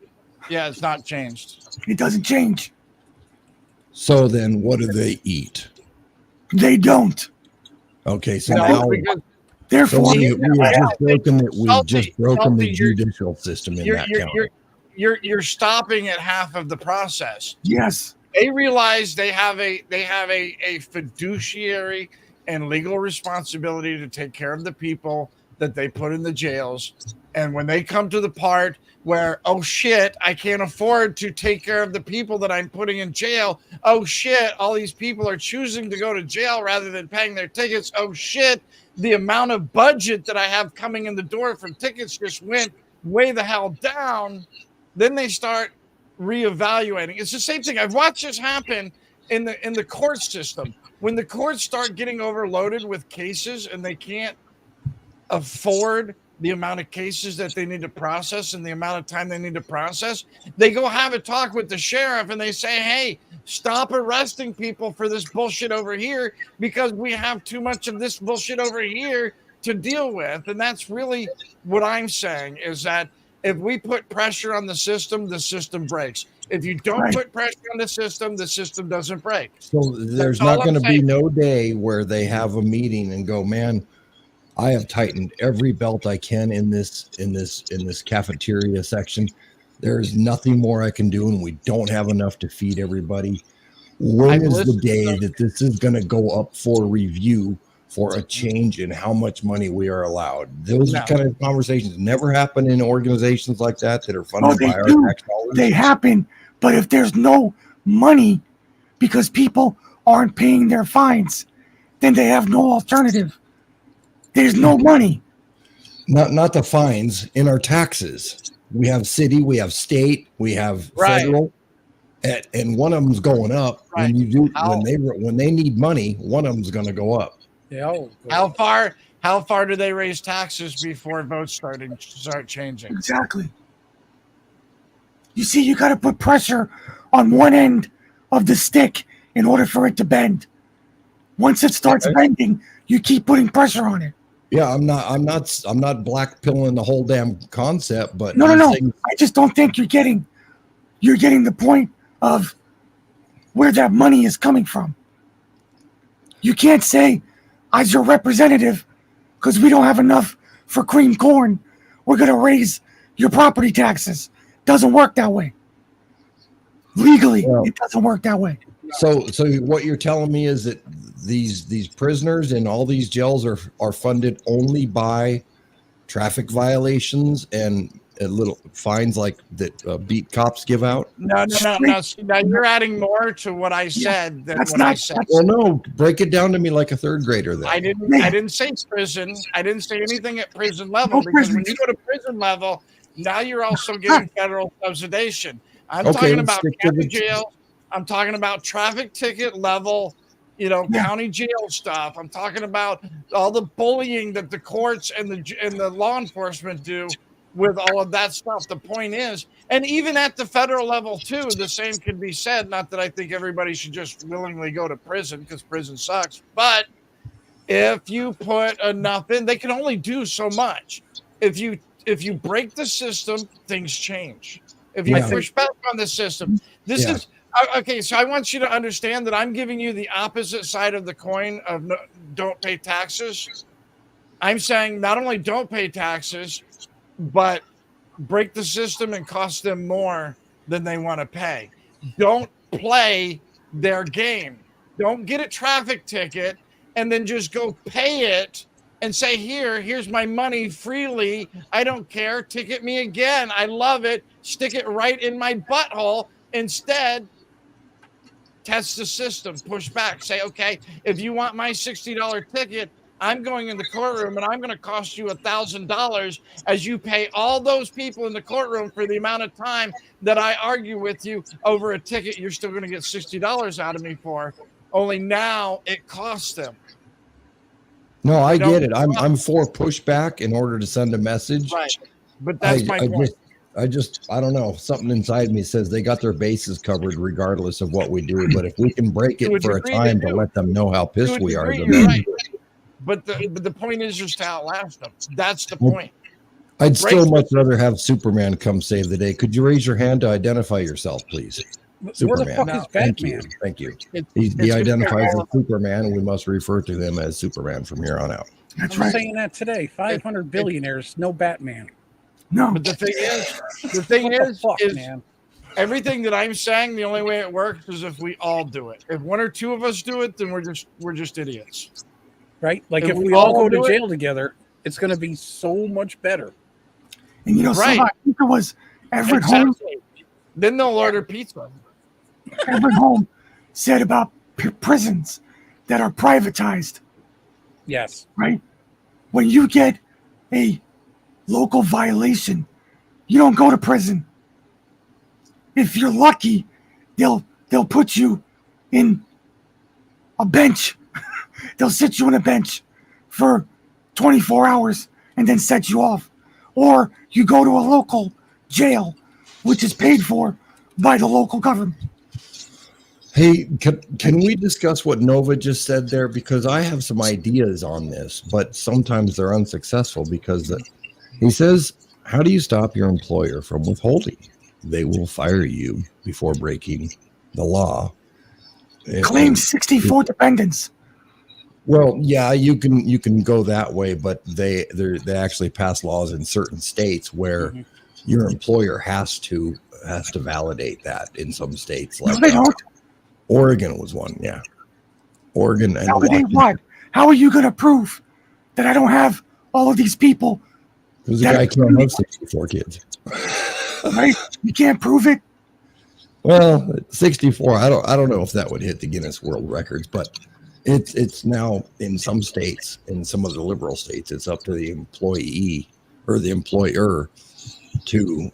it's not changed. It doesn't change. So then what do they eat? They don't. Okay, so now therefore we've just broken the judicial system in that county. You're stopping at half of the process. Yes. They realize they have a fiduciary and legal responsibility to take care of the people that they put in the jails. And when they come to the part where, oh shit, I can't afford to take care of the people that I'm putting in jail. Oh shit, all these people are choosing to go to jail rather than paying their tickets. Oh shit, the amount of budget that I have coming in the door from tickets just went way the hell down. Then they start reevaluating. It's the same thing. I've watched this happen in the court system. When the courts start getting overloaded with cases and they can't afford the amount of cases that they need to process and the amount of time they need to process, they go have a talk with the sheriff and they say, hey, stop arresting people for this bullshit over here because we have too much of this bullshit over here to deal with. And that's really what I'm saying, is that if we put pressure on the system breaks. If you don't put pressure on the system doesn't break. So there's not going to be no day where they have a meeting and go, man, I have tightened every belt I can in this cafeteria section. There's nothing more I can do, and we don't have enough to feed everybody. When is the day that this is going to go up for review for a change in how much money we are allowed? Those kind of conversations never happen in organizations like that are funded by our tax dollars. They happen, but if there's no money because people aren't paying their fines, then they have no alternative. There's no money. Not the fines, in our taxes. We have city, we have state, we have federal, and one of them's going up. When they need money, one of them's going to go up. Yeah. How far do they raise taxes before votes start changing? Exactly. You see, you got to put pressure on one end of the stick in order for it to bend. Once it starts bending, you keep putting pressure on it. Yeah, I'm not blackpilling the whole damn concept, but no. I just don't think you're getting the point of where that money is coming from. You can't say, as your representative, because we don't have enough for cream corn, we're going to raise your property taxes. Doesn't work that way. Legally, it doesn't work that way. So what you're telling me is that these prisoners in all these jails are funded only by traffic violations and little fines like that beat cops give out? No. See, now you're adding more to what I said than That's what I not. said. Well, no, break it down to me like a third grader then. I didn't say prison. I didn't say anything at prison level, No because when prison. you go to prison level, now you're also getting federal subsidization. I'm Okay, talking let's about stick to county the- jail. I'm talking about traffic ticket level, Yeah. county jail stuff. I'm talking about all the bullying that the courts and the law enforcement do with all of that stuff. The point is, and even at the federal level too, the same can be said. Not that I think everybody should just willingly go to prison, because prison sucks, but if you put enough in, they can only do so much. If you break the system, things change. If you Yeah. push back on the system, this Yeah. is okay. So I want you to understand that I'm giving you the opposite side of the coin of don't pay taxes. I'm saying not only don't pay taxes, but break the system and cost them more than they want to pay. Don't play their game. Don't get a traffic ticket and then just go pay it and say, here's my money freely. I don't care. Ticket me again. I love it. Stick it right in my butthole. Instead, test the system, push back, say, okay, if you want my $60 ticket, I'm going in the courtroom and I'm going to cost you $1,000 as you pay all those people in the courtroom for the amount of time that I argue with you over a ticket you're still going to get $60 out of me for. Only now it costs them. No, I get it. I'm for pushback in order to send a message. Right. But that's my point. I don't know. Something inside me says they got their bases covered regardless of what we do. But if we can break it for a time to let them know how pissed we are, then right. But the point is just to outlast them. That's the point. I'd still much rather have Superman come save the day. Could you raise your hand to identify yourself, please? Where the fuck is Batman? Thank you. He identifies as Superman, and we must refer to him as Superman from here on out. That's I'm right. saying that today. 500 billionaires, no Batman. No. But the thing is, man. Everything that I'm saying, the only way it works is if we all do it. If one or two of us do it, then we're just idiots. Right? Like if If we we all all go to do it- jail together, it's going to be so much better. And Right. I think it was Everett Holmes. Exactly. Then they'll order pizza. Everett Holmes said about prisons that are privatized, Yes. right? When you get a local violation, you don't go to prison. If you're lucky, they'll put you in a bench. They'll sit you on a bench for 24 hours and then set you off. Or you go to a local jail, which is paid for by the local government. Hey, can we discuss what Nova just said there? Because I have some ideas on this, but sometimes they're unsuccessful because he says, how do you stop your employer from withholding? They will fire you before breaking the law. Claim 64 dependents. Well, yeah, you can go that way, but they actually pass laws in certain states where your employer has to validate that in some states. Like No, they don't. Oregon was one, yeah. Oregon and Validate what? How are you going to prove that I don't have all of these people? Because the guy can't have 64 kids. Right? You can't prove it. Well, 64. I don't know if that would hit the Guinness World Records, but it's now in some states, in some of the liberal states, it's up to the employee or the employer to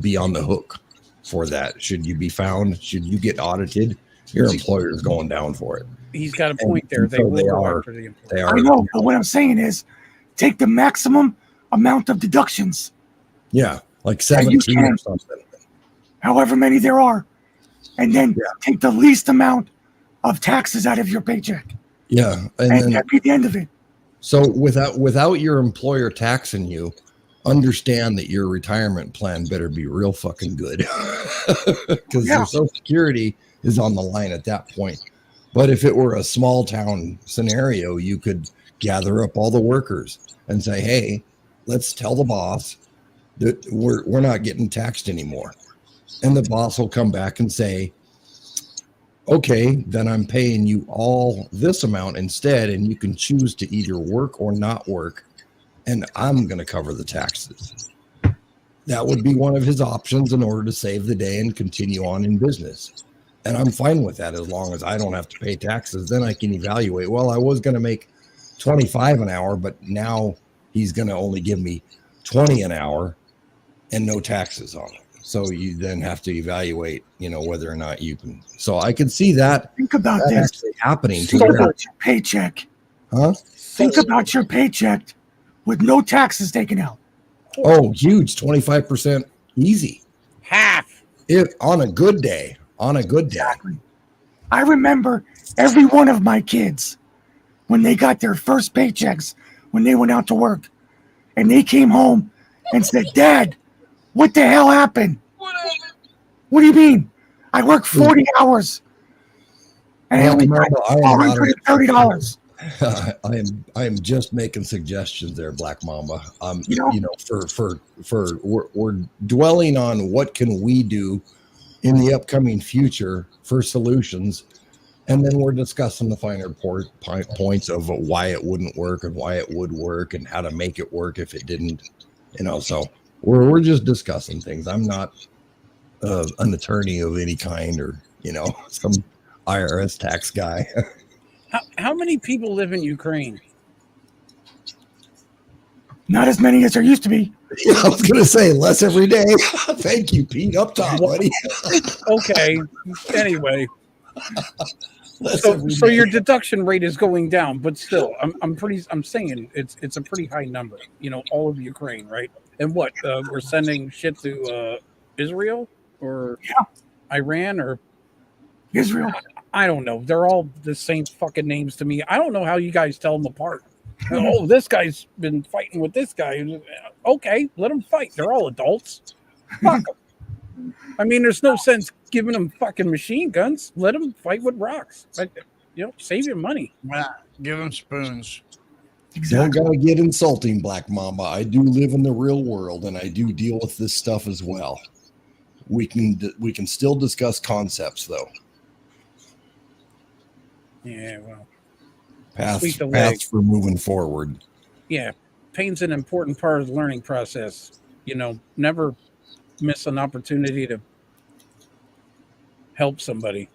be on the hook for that. Should you be found? Should you get audited? Your employer is going down for it. He's got a point there. They will go after the employer. They are. I know, but what I'm saying is take the maximum amount of deductions, Yeah, like 17 or something. however many there are, and then take the least amount of taxes out of your paycheck. Yeah, and And then that'd be the end of it. so without your employer taxing you, understand that your retirement plan better be real fucking good because your Social Security is on the line at that point. But if it were a small town scenario, you could gather up all the workers and say, hey, let's tell the boss that we're not getting taxed anymore. And the boss will come back and say, okay, then I'm paying you all this amount instead, and you can choose to either work or not work, and I'm going to cover the taxes. that would be one of his options in order to save the day and continue on in business. And I'm fine with that as long as I don't have to pay taxes. Then I can evaluate, well, I was going to make 25 an hour, but now he's going to only give me 20 an hour and no taxes on it. So you then have to evaluate, whether or not you can. So I can see that. Think about that this actually happening. Think about your paycheck. Huh? Think about your paycheck with no taxes taken out. Oh, huge. 25% easy. Half. On a good day. Exactly. I remember every one of my kids when they got their first paychecks, when they went out to work, and they came home and said, "Dad, what the hell happened? What do you mean? I worked 40 hours and I only got $430." I am just making suggestions there, Black Mamba. We're dwelling on what can we do in the upcoming future for solutions, and then we're discussing the finer points of why it wouldn't work and why it would work and how to make it work if it didn't. So we're just discussing things. I'm not an attorney of any kind or some IRS tax guy. How many people live in Ukraine? Not as many as there used to be. Yeah, I was going to say less every day. Thank you, Pete. Up top, buddy. Okay. Anyway, so your deduction rate is going down, but still, I'm saying it's a pretty high number. All of Ukraine, right? And what we're sending shit to Israel or Iran or Israel. I don't know. They're all the same fucking names to me. I don't know how you guys tell them apart. Oh, this guy's been fighting with this guy. Okay, let them fight. They're all adults. Fuck them. I mean, there's no sense giving them fucking machine guns. Let them fight with rocks. Save your money. Give them spoons. Exactly. Don't gotta get insulting, Black Mamba. I do live in the real world, and I do deal with this stuff as well. We can still discuss concepts, though. Yeah, well. Paths for moving forward. Yeah, pain's an important part of the learning process. Never miss an opportunity to help somebody.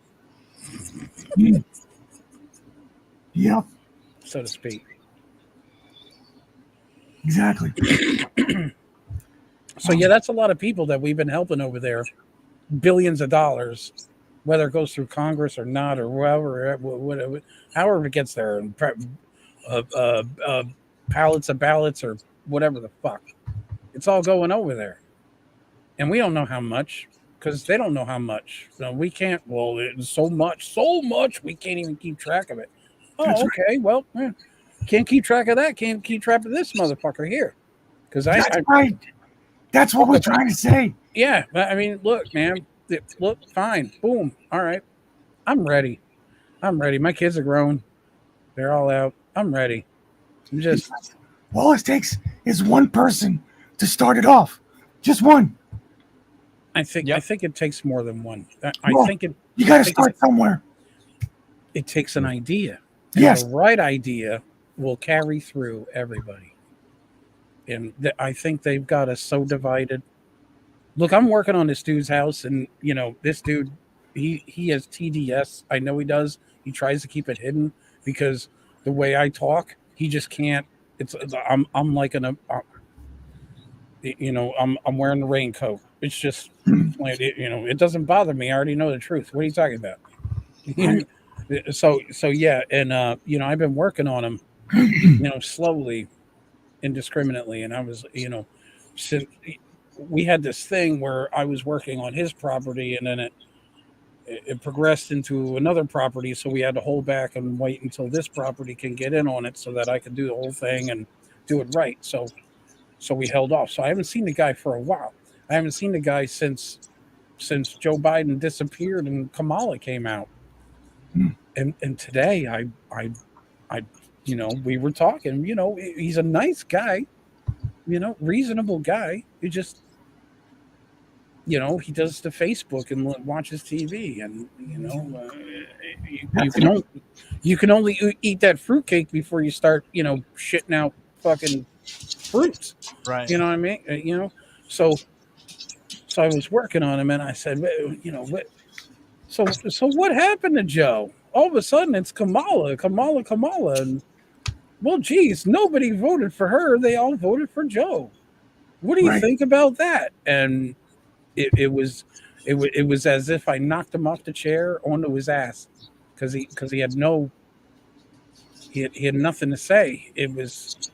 Yeah. So to speak. Exactly. So yeah, that's a lot of people that we've been helping over there. Billions of dollars, whether it goes through Congress or not, or whatever, however it gets there, and pallets of ballots or whatever the fuck, it's all going over there, and we don't know how much because they don't know how much. So we can't. Well, it's so much, we can't even keep track of it. Oh, That's okay. right. Well, can't keep track of that. Can't keep track of this motherfucker here, because That's right. That's what we're trying to say. Yeah, I mean, look, man. Look, fine. Boom. All right. I'm ready. My kids are grown. They're all out. I'm ready. I'm just. All it takes is one person to start it off. Just one. I think it takes more than one. You got to start somewhere. It takes an idea. And Yes. the right idea will carry through everybody. And I think they've got us so divided. Look, I'm working on this dude's house, and this dude, he has TDS. I know he does. He tries to keep it hidden because the way I talk, he just can't. I'm like I'm wearing the raincoat. It's just it doesn't bother me. I already know the truth. What are you talking about? So yeah, and I've been working on him, slowly, indiscriminately, and I was since we had this thing where I was working on his property, and then it progressed into another property, so we had to hold back and wait until this property can get in on it so that I could do the whole thing and do it right. So we held off. So I haven't seen the guy for a while. I haven't seen the guy since Joe Biden disappeared and Kamala came out. And today I we were talking, he's a nice guy, reasonable guy. He just he does the Facebook and watches TV, and you can only eat that fruitcake before you start shitting out fucking fruits, Right. You know what I mean? So So I was working on him, and I said, so what happened to Joe? All of a sudden, it's Kamala, and well, geez, nobody voted for her. They all voted for Joe. What do you Right. think about that? And it was as if I knocked him off the chair onto his ass because he had nothing to say. It was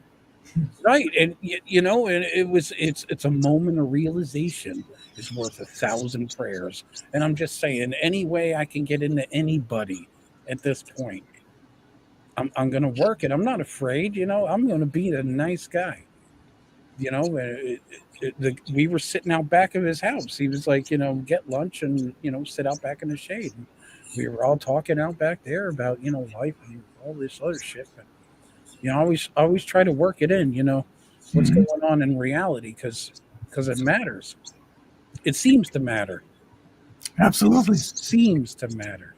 right, and and it's a moment of realization is worth 1,000 prayers. And I'm just saying, any way I can get into anybody at this point, I'm going to work it. I'm not afraid. I'm going to be a nice guy. We were sitting out back of his house. He was like, get lunch and sit out back in the shade. And we were all talking out back there about life and all this other shit. But always try to work it in. What's Mhm. going on in reality because it matters. It seems to matter. Absolutely. Seems to matter.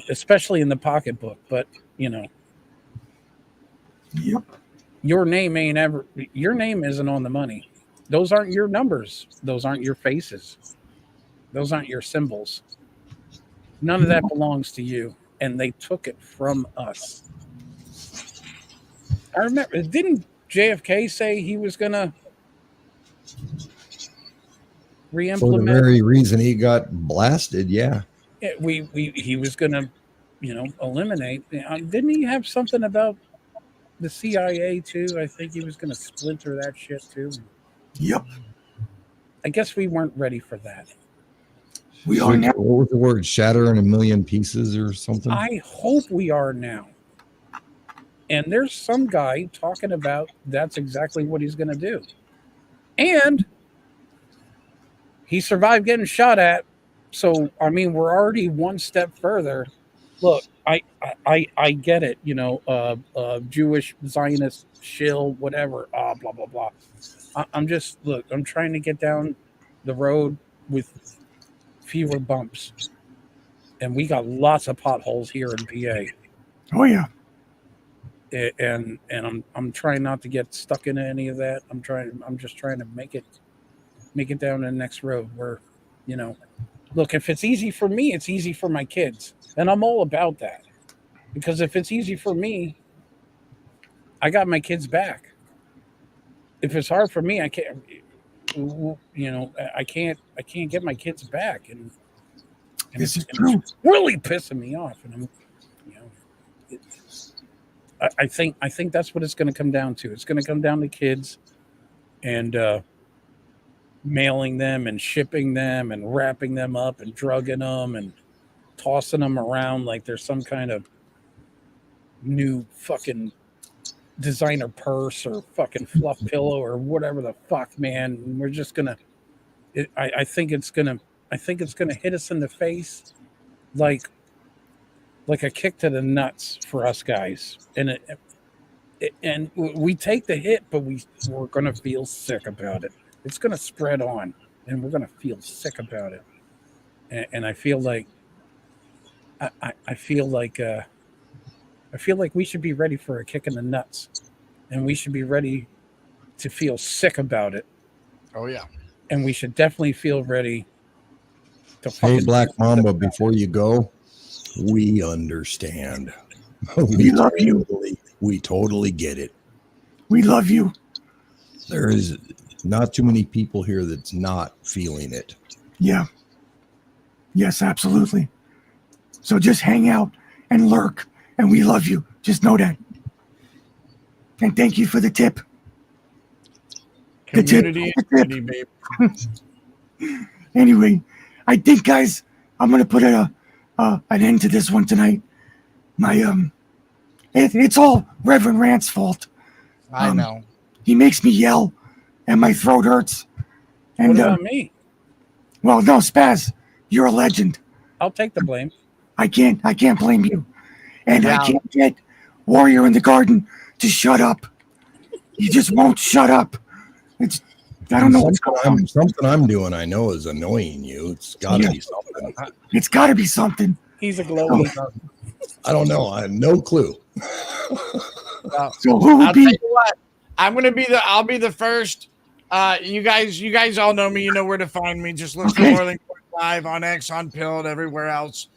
Especially in the pocketbook, but Yep. your name isn't on the money. Those aren't your numbers. Those aren't your faces. Those aren't your symbols. None of that belongs to you. And they took it from us. I remember, didn't JFK say he was going to For the re-implement? very reason he got blasted, yeah. He was going to, eliminate. Didn't he have something about the CIA too? I think he was going to splinter that shit too. Yep. I guess we weren't ready for that. We are now. What was the word? Shatter in a million pieces or something? I hope we are now. And there's some guy talking about that's exactly what he's going to do. And he survived getting shot at. So, I mean, we're already one step further. Look, I get it, Jewish, Zionist, shill, whatever, blah, blah, blah. I'm trying to get down the road with fewer bumps. And we got lots of potholes here in PA. Oh yeah. And I'm trying not to get stuck into any of that. I'm just trying to make it down to the next road where, look, if it's easy for me, it's easy for my kids. And I'm all about that. Because if it's easy for me, I got my kids back. If it's hard for me, I can't get my kids back. And This is true. it's really pissing me off. And I think that's what it's going to come down to. It's going to come down to kids and mailing them and shipping them and wrapping them up and drugging them and tossing them around like there's some kind of new fucking designer purse or fucking fluff pillow or whatever the fuck, man. And we're just gonna. I think it's gonna hit us in the face like a kick to the nuts for us guys, and and we take the hit, but we're gonna feel sick about it. It's gonna spread on, and we're gonna feel sick about it. And I feel like I feel like we should be ready for a kick in the nuts, and we should be ready to feel sick about it. Oh yeah. And we should definitely feel ready to Hey, Black Mamba, before you go, we understand. We love you. We totally get it. We love you. There is not too many people here that's not feeling it. Yeah. Yes, absolutely. So just hang out and lurk, and we love you. Just know that. And thank you for the tip. Community, The tip. baby. Anyway, I think, guys, I'm gonna put an end to this one tonight. It's all Reverend Rant's fault. I know. He makes me yell, and my throat hurts. And what about me? well, no, Spaz, you're a legend. I'll take the blame. I can't blame you, and Yeah. I can't get Warrior in the Garden to shut up. He just won't shut up. I don't know what's going on. Something I'm doing, I know, is annoying you. It's got to be something. It's got to be something. He's a glowing. I don't know. I have no clue. So who I'll would be? tell you what. I'll be the first You guys all know me. You know where to find me. Just look for Okay. Boiling Point Live on X, on Pilled, everywhere else.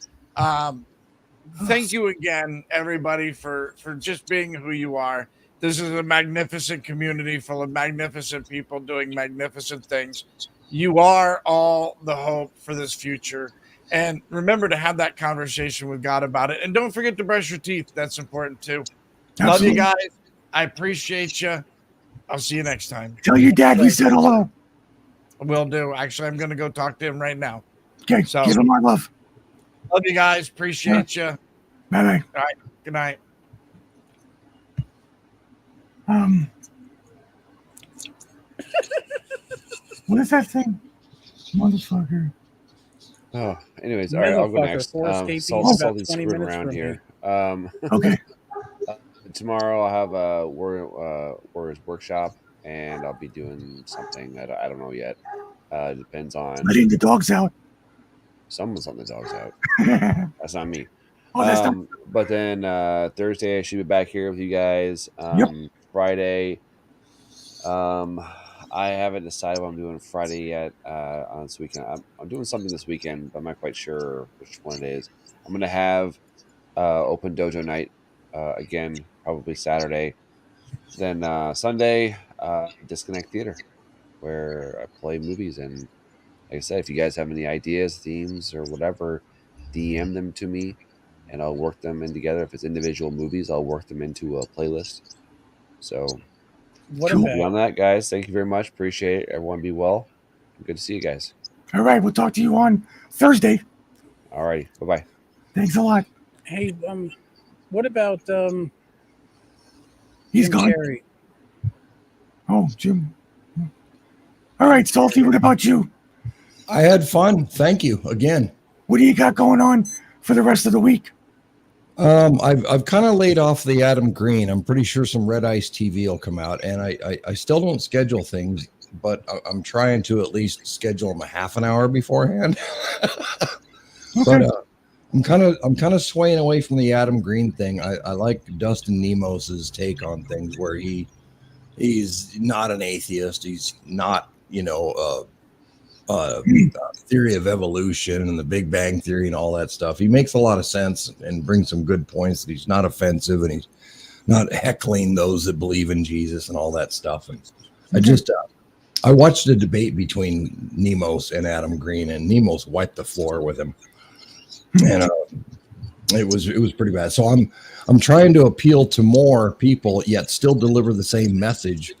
Thank you again, everybody, for just being who you are. This is a magnificent community full of magnificent people doing magnificent things. You are all the hope for this future. And remember to have that conversation with God about it. And don't forget to brush your teeth. That's important too. Love you Absolutely. guys. I appreciate you. I'll see you next time. Tell your dad we said hello. Will do. Actually, I'm going to go talk to him right now. Okay. So- Give him our love. Love you guys. Appreciate you. Bye bye. All right. Good night. What is that thing? Motherfucker. Oh, anyways, all right, I'll go Motherfucker, next. Forest Gate Salt, Beach, salty about 20 screwing minutes around from here. Okay. Tomorrow I'll have a Warriors workshop, and I'll be doing something that I don't know yet. Depends on Letting the dogs out. someone's letting the dogs out. Oh, That's not me. that's not. But then Thursday I should be back here with you guys. Yep. Friday, I haven't decided what I'm doing Friday yet. On this weekend, I'm doing something this weekend, but I'm not quite sure which one it is. I'm gonna have open dojo night again, probably Saturday. Then Sunday, Disconnect Theater, where I play movies. And like I said, if you guys have any ideas, themes, or whatever, DM them to me, and I'll work them in together. If it's individual movies, I'll work them into a playlist. So What Cool. about beyond that, guys, thank you very much. Appreciate it. Everyone be well. Good to see you guys. All right. We'll talk to you on Thursday. All righty. Bye-bye. Thanks a lot. hey, what about He's Jim gone. Carrey? Oh, Jim. All right, Salty. What about you? I had fun. Thank you again. What do you got going on for the rest of the week? I've kind of laid off the Adam Green. I'm pretty sure some Red Ice TV will come out, and I still don't schedule things, but I'm trying to at least schedule them a half an hour beforehand. Okay. But I'm kind of swaying away from the Adam Green thing. I like Dustin Nemos's take on things, where he's not an atheist. He's not, theory of evolution and the Big Bang Theory and all that stuff. He makes a lot of sense and brings some good points. That he's not offensive, and he's not heckling those that believe in Jesus and all that stuff. And I watched a debate between Nemos and Adam Green, and Nemos wiped the floor with him, and it was pretty bad. So I'm trying to appeal to more people, yet still deliver the same message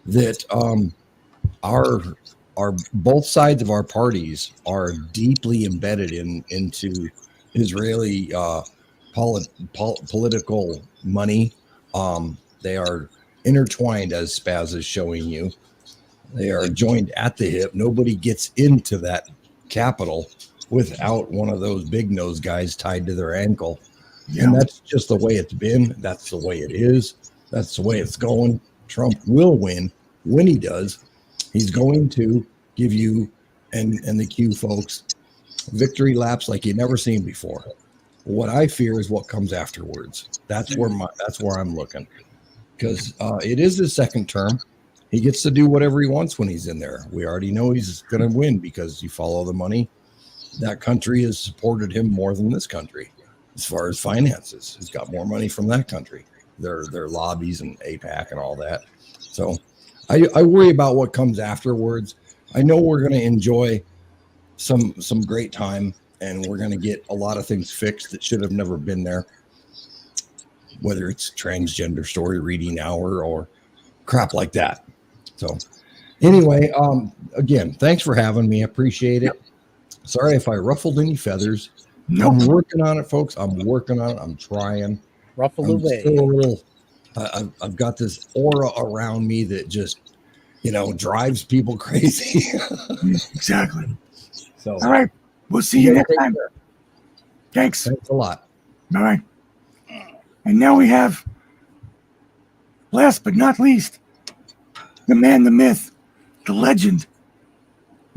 that our both sides of our parties are deeply embedded into Israeli political money. They are intertwined, as Spaz is showing you. They are joined at the hip. Nobody gets into that capital without one of those big nose guys tied to their ankle. Yeah. And that's just the way it's been. That's the way it is. That's the way it's going. Trump will win. When he does, he's going to give you and the Q folks victory laps like you've never seen before. What I fear is what comes afterwards. That's where I'm looking, because it is his second term. He gets to do whatever he wants when he's in there. We already know he's going to win because you follow the money. That country has supported him more than this country as far as finances. He's got more money from that country, their lobbies and APAC and all that. So I worry about what comes afterwards. I know we're going to enjoy some great time, and we're going to get a lot of things fixed that should have never been there, whether it's transgender story reading hour or crap like that. So anyway, again, thanks for having me. I appreciate it. Sorry if I ruffled any feathers. Nope. I'm working on it, folks. I'm working on it. I'm trying. Ruffle I'm away. still a little. I've got this aura around me that just, drives people crazy. Exactly. So, All right. We'll see you next take time. care. Thanks. Thanks a lot. All right. And now we have, last but not least, the man, the myth, the legend,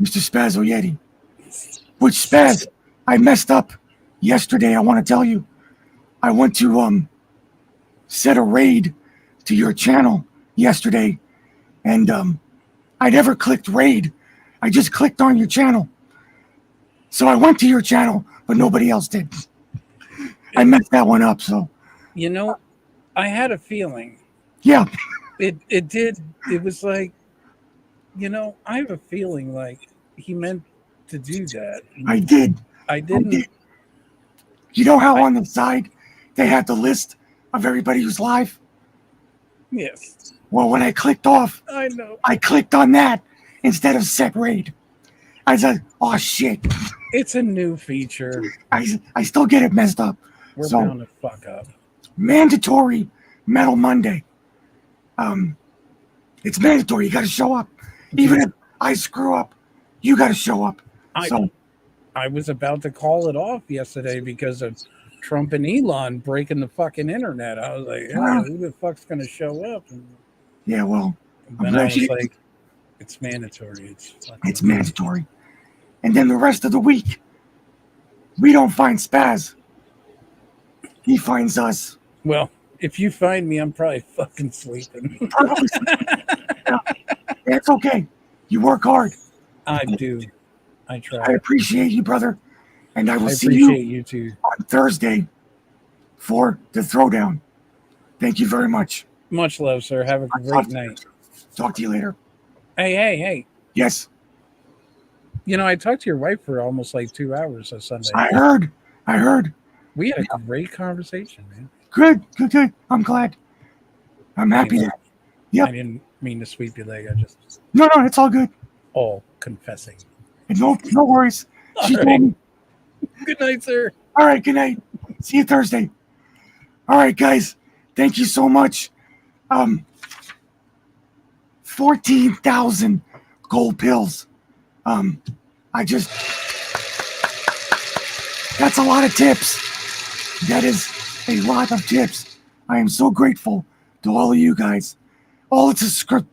Mr. Spaz Oyeti. Which, Spaz, I messed up yesterday. I want to tell you. I went to set a raid to your channel yesterday, and I never clicked raid. I just clicked on your channel. So I went to your channel, but nobody else did. I messed that one up. So You know, I had a feeling. yeah, It did. It was like, I have a feeling like he meant to do that. I did. I didn't. did. You know how on the side they had the list of everybody who's live? Yes, Well, when I clicked off, I know. I clicked on that instead of set raid. I said, oh shit. It's a new feature. I still get it messed up. We're So bound to fuck up. mandatory Metal Monday. It's mandatory. You got to show up. Even if I screw up, you got to show up. So I was about to call it off yesterday because of Trump and Elon breaking the fucking internet. I was like, who the fuck's going to show up? And yeah, well, then I was like, it's mandatory. It's mandatory. And then the rest of the week, we don't find Spaz. He finds us. Well, if you find me, I'm probably fucking sleeping. Yeah, it's okay. You work hard. I do. I try. I appreciate you, brother. And I will see appreciate you too. on Thursday for the throwdown. Thank you very much. Much love, sir. Have a great night. Talk to you later. Hey. Yes. I talked to your wife for almost like 2 hours on Sunday. I heard. We had a great conversation, man. Good. I'm glad. I'm happy that. Yep. I didn't mean to sweep your leg. I just No, it's all good. all confessing. No worries. She All told right. me. Good night, sir. All right, good night. See you Thursday. All right, guys. Thank you so much. 14,000 gold pills. That's a lot of tips. That is a lot of tips. I am so grateful to all of you guys. All the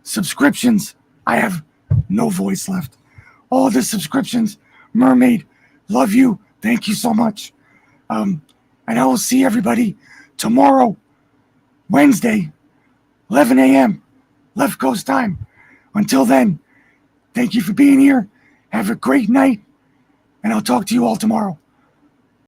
subscriptions. I have no voice left. All the subscriptions. Mermaid, love you. Thank you so much. And I will see everybody tomorrow, Wednesday, 11 a.m. Left Coast time. Until then, thank you for being here. Have a great night. And I'll talk to you all tomorrow.